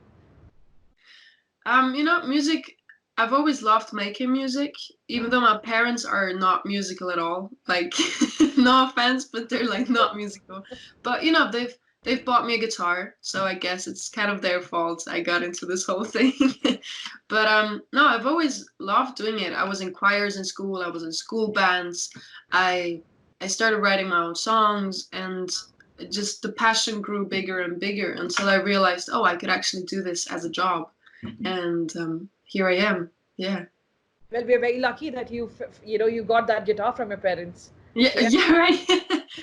Music, I've always loved making music, even though my parents are not musical at all. Like, no offense, but they're like not musical. But they've bought me a guitar, so I guess it's kind of their fault I got into this whole thing. But no, I've always loved doing it. I was in choirs in school, I was in school bands. I started writing my own songs, and just the passion grew bigger and bigger until I realized, oh, I could actually do this as a job. And here I am. Yeah. Well, we're very lucky that you got that guitar from your parents. Yeah, right.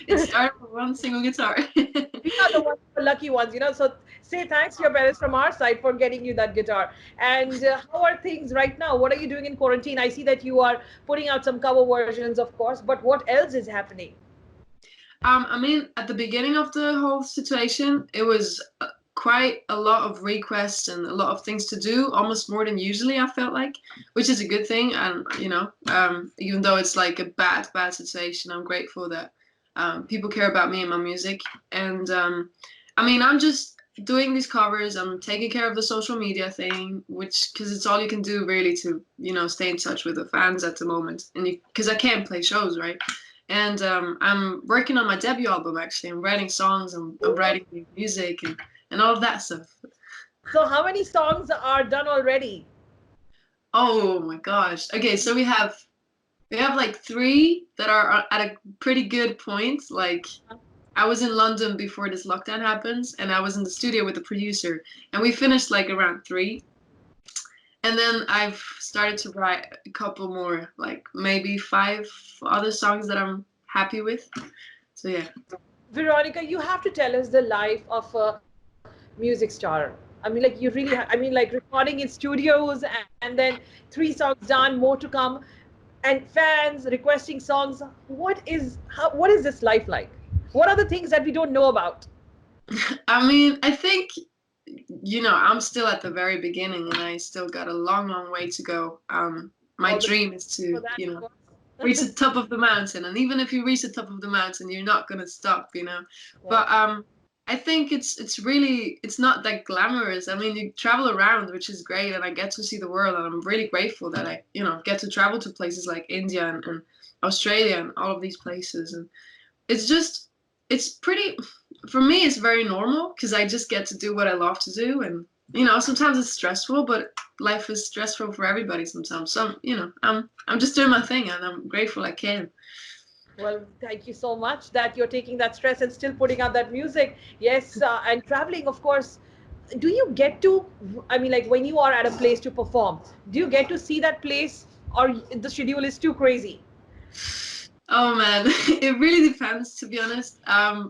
It started with one single guitar. We are the ones, the lucky ones, So say thanks to your parents from our side for getting you that guitar. And how are things right now? What are you doing in quarantine? I see that you are putting out some cover versions, of course, but what else is happening? I mean, at the beginning of the whole situation, it was quite a lot of requests and a lot of things to do, almost more than usually I felt like, which is a good thing. And even though it's like a bad situation, I'm grateful that people care about me and my music. And I mean, I'm just doing these covers. I'm taking care of the social media thing, because it's all you can do really to stay in touch with the fans at the moment, and because I can't play shows, right? And I'm working on my debut album, actually. I'm writing songs, I'm writing new music, and all of that stuff. So how many songs are done already? Oh my gosh. Okay, so we have We have like 3 that are at a pretty good point. Like I was in London before this lockdown happens, and I was in the studio with the producer, and we finished like around 3. And then I've started to write a couple more, like maybe 5 other songs that I'm happy with. So yeah. Veronica, you have to tell us the life of a music star. I mean, like you really, I mean, like recording in studios and then 3 songs done, more to come, and fans requesting songs. What is this life like? What are the things that we don't know about? I mean, I think, I'm still at the very beginning, and I still got a long, long way to go. My All the dream is for to, that, of course. reach the top of the mountain. And even if you reach the top of the mountain, you're not gonna stop, Yeah. But I think it's not that glamorous. I mean, you travel around, which is great, and I get to see the world, and I'm really grateful that I, get to travel to places like India and Australia and all of these places. And it's just, it's pretty, for me, it's very normal because I just get to do what I love to do. And, sometimes it's stressful, but life is stressful for everybody sometimes. So, I'm just doing my thing, and I'm grateful I can. Well, thank you so much that you're taking that stress and still putting out that music. Yes, and traveling, of course. Do you get to, I mean, like when you are at a place to perform, do you get to see that place or the schedule is too crazy? Oh man, it really depends, to be honest.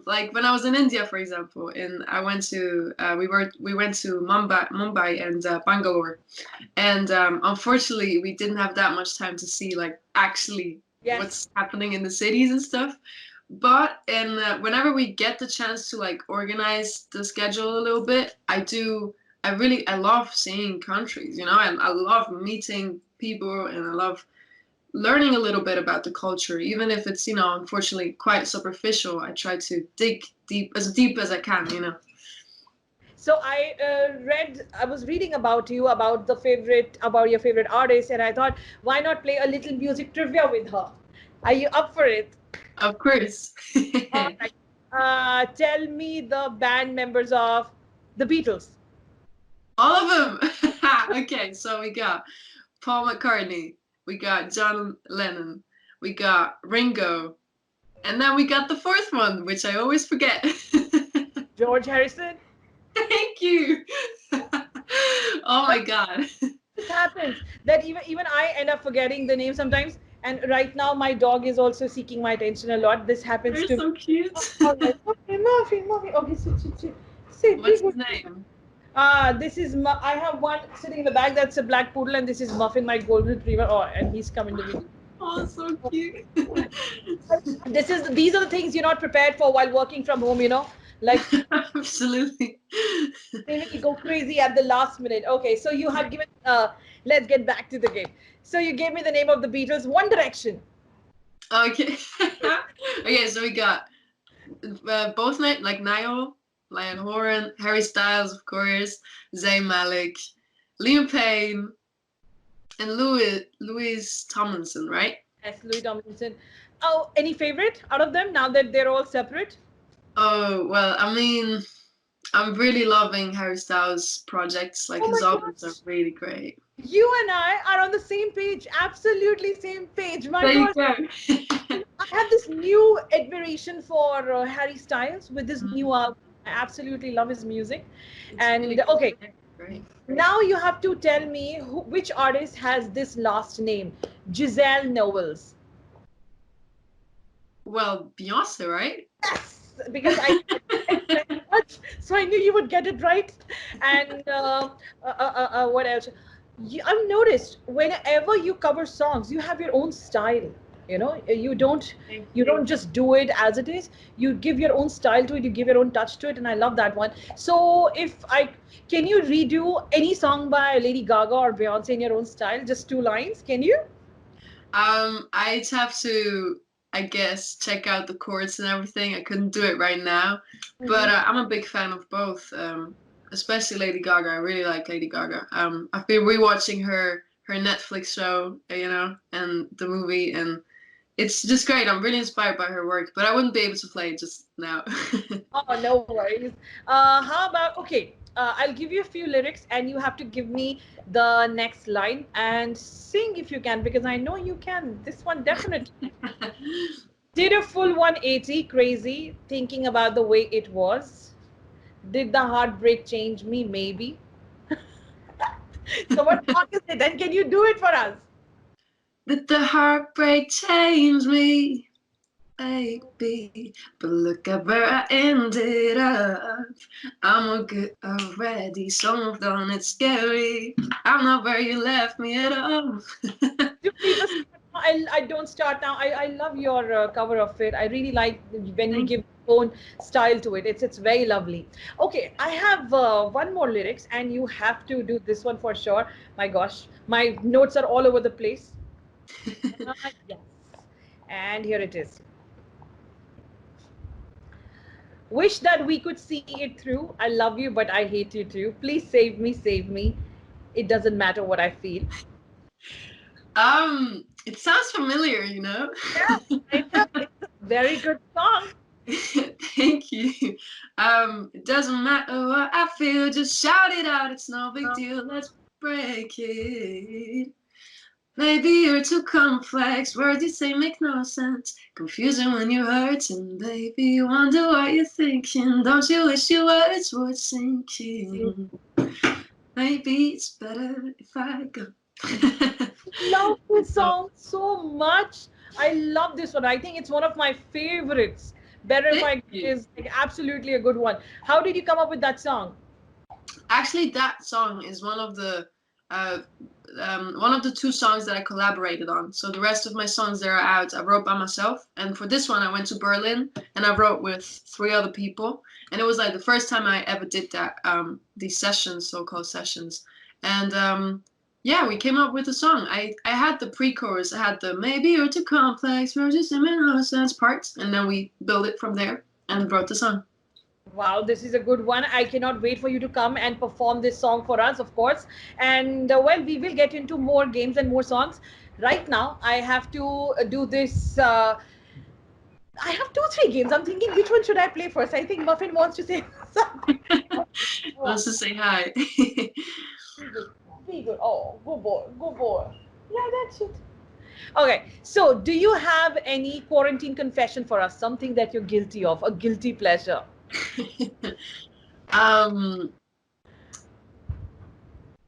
Like when I was in India, for example, and I went to we went to Mumbai and Bangalore, and unfortunately we didn't have that much time to see like actually Yes. what's happening in the cities and stuff. But and whenever we get the chance to like organize the schedule a little bit, I do. I love seeing countries. I love meeting people, and I love learning a little bit about the culture, even if it's, unfortunately quite superficial. I try to dig deep as I can. So I was reading about you, about your favorite artist, and I thought, why not play a little music trivia with her? Are you up for it? Of course. All right. Tell me the band members of the Beatles. All of them. Okay, so we got Paul McCartney, we got John Lennon, we got Ringo, and then we got the 4th one, which I always forget. George Harrison. Thank you. Oh my God. This happens that even I end up forgetting the name sometimes. And right now, my dog is also seeking my attention a lot. This happens They're to so me. cute. All right. Okay, Murphy. Okay, sit. Be What's his good. name? This is I have one sitting in the back. That's a black poodle, and this is Muffin, my golden retriever. Oh, and he's coming to me. Oh, so cute. These are the things you're not prepared for while working from home. Like Absolutely. they will go crazy at the last minute. Okay, so you have given. Let's get back to the game. So you gave me the name of the Beatles. One Direction. Okay. Okay, so we got both like Niall, Lion Horan, Harry Styles, of course, Zayn Malik, Liam Payne, and Louis Tomlinson, right? Yes, Louis Tomlinson. Oh, any favorite out of them now that they're all separate? Oh, well, I mean, I'm really loving Harry Styles' projects. Like Oh his my albums are gosh. really great. You and I are on the same page, absolutely same page. My There you gosh, go. I have this new admiration for Harry Styles with this new Mhm. album. I absolutely love his music. It's And really good. okay, Great. now you have to tell me which artist has this last name, Giselle Knowles. Well, Beyonce, right? Yes, because I read very much, so I knew you would get it right. And what else? I've noticed whenever you cover songs, you have your own style. You don't Thank you you. don't just do it as it is. You give your own style to it. You give your own touch to it, and I love that one. So if I can you redo any song by Lady Gaga or Beyonce in your own style? Just 2 lines, can you? I'd have to, I guess, check out the chords and everything. I couldn't do it right now, but I'm a big fan of both, especially Lady Gaga. I really like Lady Gaga. I've been rewatching her Netflix show, and the movie, and it's just great. I'm really inspired by her work, but I wouldn't be able to play it just now. Oh, no worries. How about, okay, I'll give you a few lyrics and you have to give me the next line and sing if you can, because I know you can. This one definitely. Did a full 180, crazy, thinking about the way it was. Did the heartbreak change me? Maybe. So what song is it? And can you do it for us? Did the heartbreak change me? Baby, but look at where I ended up. I'm all good already, so moved on, it's scary. I'm not where you left me at all. Do please just I don't start now. I love your cover of it. I really like when you give your own style to it. It's very lovely. Okay, I have one more lyrics, and you have to do this one for sure. My gosh, my notes are all over the place. Yes, and here it is. Wish that we could see it through. I love you, but I hate you too. Please save me, save me. It doesn't matter what I feel. It sounds familiar, you know? Yeah, I know. It's a very good song. Thank you. It doesn't matter what I feel, just shout it out, it's no big deal, let's break it. Maybe you're too complex, words you say make no sense. Confusing when you're hurting, baby, you wonder what you're thinking. Don't you wish your words were sinking? Maybe it's better if I go. Love this song so much. I love this one. I think it's one of my favorites. Better If I Go is like absolutely a good one. How did you come up with that song? Actually, that song is one of the two songs that I collaborated on. So the rest of my songs that are out, I wrote by myself. And for this one, I went to Berlin and I wrote with 3 other people. And it was like the first time I ever did that, these sessions, so-called sessions. And yeah, we came up with a song. I had the pre-chorus, I had the maybe you're too complex, we're just in no sense parts. And then we built it from there and wrote the song. Wow, this is a good one. I cannot wait for you to come and perform this song for us, of course. And well, we will get into more games and more songs. Right now, I have to do this. I have 2, 3 games. I'm thinking, which one should I play first? I think Muffin wants to say something. Wants to say hi. Be good. Be good. Oh, good boy. Good boy. Yeah, that's it. Okay, so do you have any quarantine confession for us? Something that you're guilty of, a guilty pleasure?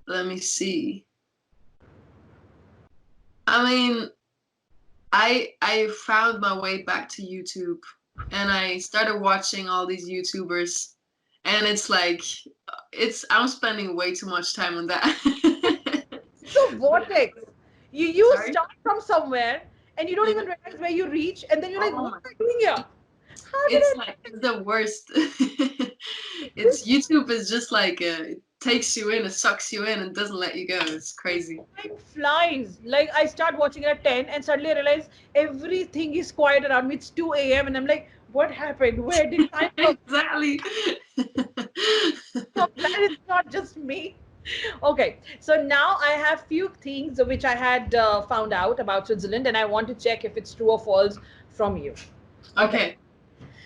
Let me see. I mean, I found my way back to YouTube and I started watching all these YouTubers, and it's like I'm spending way too much time on that. So vortex. You Sorry? start from somewhere and you don't even realize where you reach, and then you're like, what am I doing here? It's the worst. It's YouTube is just like it takes you in, it sucks you in, and doesn't let you go. It's crazy. Time flies. Like I start watching at 10 and suddenly I realize everything is quiet around me. It's 2 a.m. and I'm like, what happened? Where did time go? Exactly. So glad it's not just me. Okay, so now I have few things which I had found out about Switzerland, and I want to check if it's true or false from you. Okay.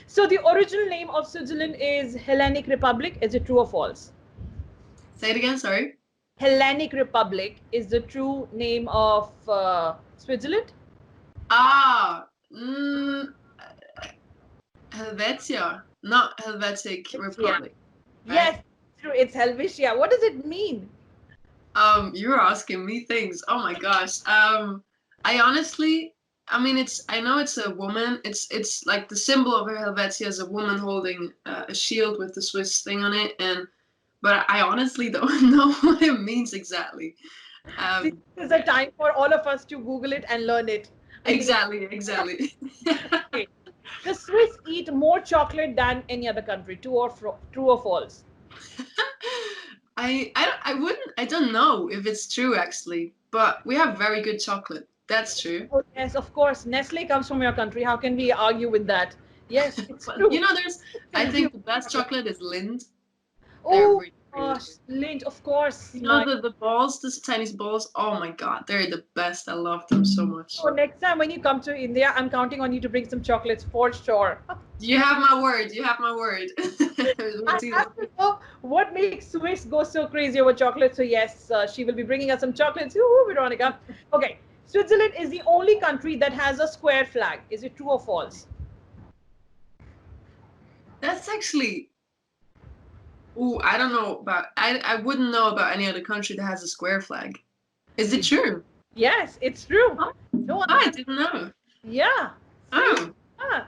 So the original name of Switzerland is Hellenic Republic. Is it true or false? Say it again, sorry. Hellenic Republic is the true name of Switzerland? Helvetia, not Helvetic Republic. Right? Yes, true. It's Helvetia. What does it mean? You're asking me things. Oh my gosh. I honestly, I mean, I know it's a woman. It's like the symbol of Helvetia is a woman holding a shield with the Swiss thing on it, but I honestly don't know what it means exactly. This is a time for all of us to Google it and learn it. Exactly. Okay. The Swiss eat more chocolate than any other country. True or false? I don't know if it's true actually, but we have very good chocolate. That's true. Oh, yes, of course. Nestle comes from your country. How can we argue with that? Yes, it's true. You know, I think the best chocolate is Lind. Oh, gosh, Lint, of course. You know the balls, the Chinese balls? Oh my god, they're the best. I love them so much. So next time when you come to India, I'm counting on you to bring some chocolates for sure. You have my word. You have my word. I have to know what makes Swiss go so crazy over chocolate. So yes, she will be bringing us some chocolates. Woohoo, Veronica. Okay, Switzerland is the only country that has a square flag. Is it true or false? That's actually. Ooh, I don't know about. I wouldn't know about any other country that has a square flag. Is it true? Yes, it's true. Oh, No, I didn't know. yeah. Oh. Ah.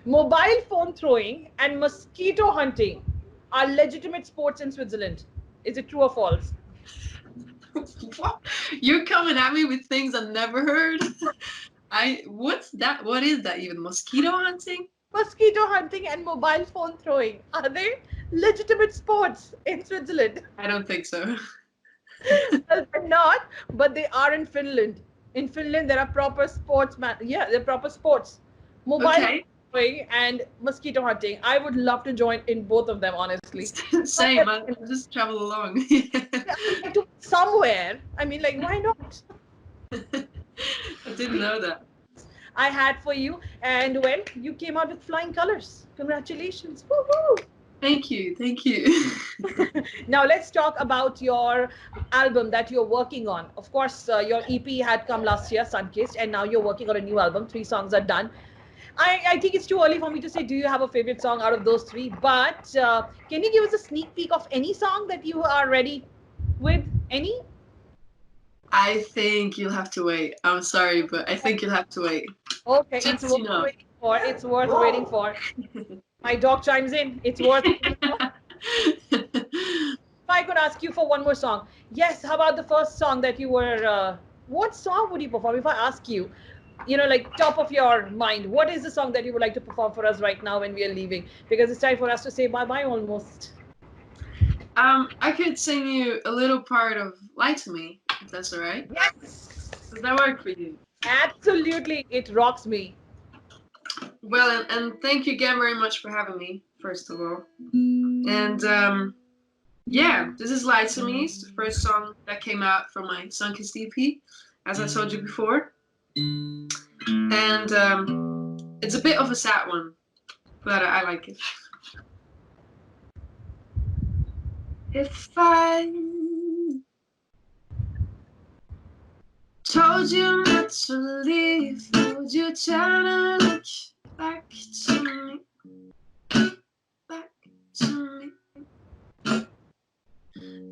Mobile phone throwing and mosquito hunting are legitimate sports in Switzerland. Is it true or false? What? You're coming at me with things I've never heard. What's that? What is that even? Mosquito hunting? Mosquito hunting and mobile phone throwing, are they legitimate sports in Switzerland? I don't think so. Well, they're not, but they are in Finland. In Finland, there are proper sports. They're proper sports. Mobile Okay. throwing and mosquito hunting. I would love to join in both of them, honestly. Same. I'll just travel along. To somewhere. I mean, like, why not? I didn't know that. I had for you, and well, you came out with flying colors. Congratulations. Woo-hoo. Thank you. Thank you. Now let's talk about your album that you're working on. Of course, your EP had come last year, Sunkissed, and now you're working on a new album. 3 songs are done. I think it's too early for me to say, do you have a favorite song out of those 3? But can you give us a sneak peek of any song that you are ready with? Any? I think you'll have to wait. I'm sorry, but I think you'll have to wait. Okay, Just, it's worth waiting for. It's worth waiting for. My dog chimes in. It's worth waiting for. If I could ask you for one more song. Yes, how about the first song that you were, what song would you perform? If I ask you, like top of your mind, what is the song that you would like to perform for us right now when we are leaving? Because it's time for us to say bye-bye almost. I could sing you a little part of Lie to Me, if that's all right. Yes! Does that work for you? Absolutely, it rocks me. Well, and thank you again very much for having me, first of all. And yeah, this is Lie to Me. It's the first song that came out from my Sunkissed EP, as I told you before. And it's a bit of a sad one, but I like it. If I told you not to leave, would you turn and look back to me? Back to me.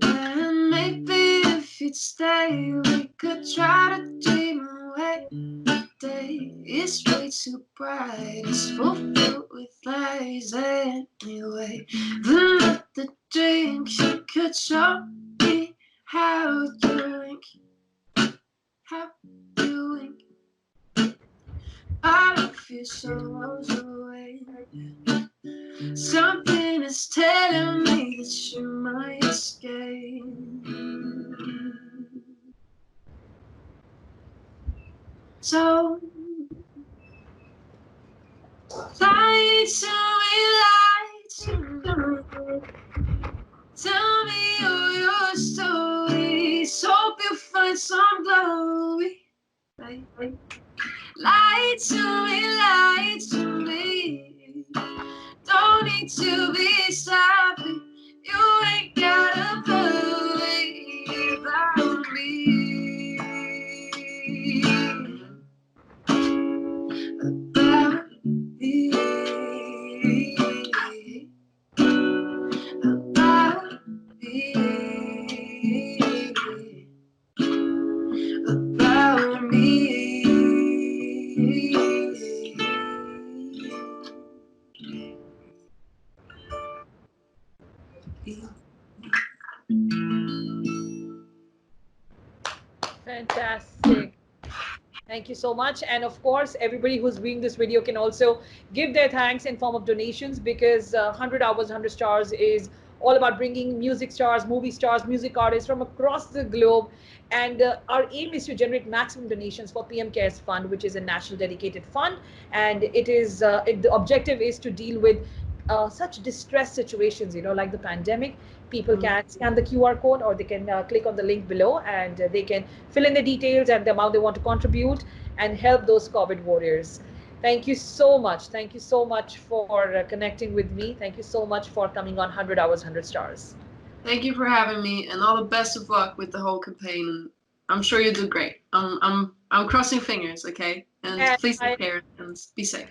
And maybe if you'd stay, we could try to dream away. The day is way too bright, it's fulfilled with lies anyway. Then let the drink, you could show me how you wink. How you wink. I love you so miles away. Something is telling me that you might escape. So lie to me. Tell me all your stories. Hope you find some glory. Lie to me. Don't need to be sloppy. You ain't gotta worry about me. About me. About me. About me. Fantastic. Thank you so much. And of course, everybody who's viewing this video can also give their thanks in form of donations, because 100 Hours, 100 Stars is all about bringing music stars, movie stars, music artists from across the globe. And our aim is to generate maximum donations for PM Cares Fund, which is a national dedicated fund. And it is the objective is to deal with such distress situations, like the pandemic, people can scan the QR code, or they can click on the link below, and they can fill in the details and the amount they want to contribute and help those COVID warriors. Thank you so much. Thank you so much for connecting with me. Thank you so much for coming on 100 Hours, 100 Stars. Thank you for having me, and all the best of luck with the whole campaign. I'm sure you do great. I'm crossing fingers, okay? And please take care and be safe.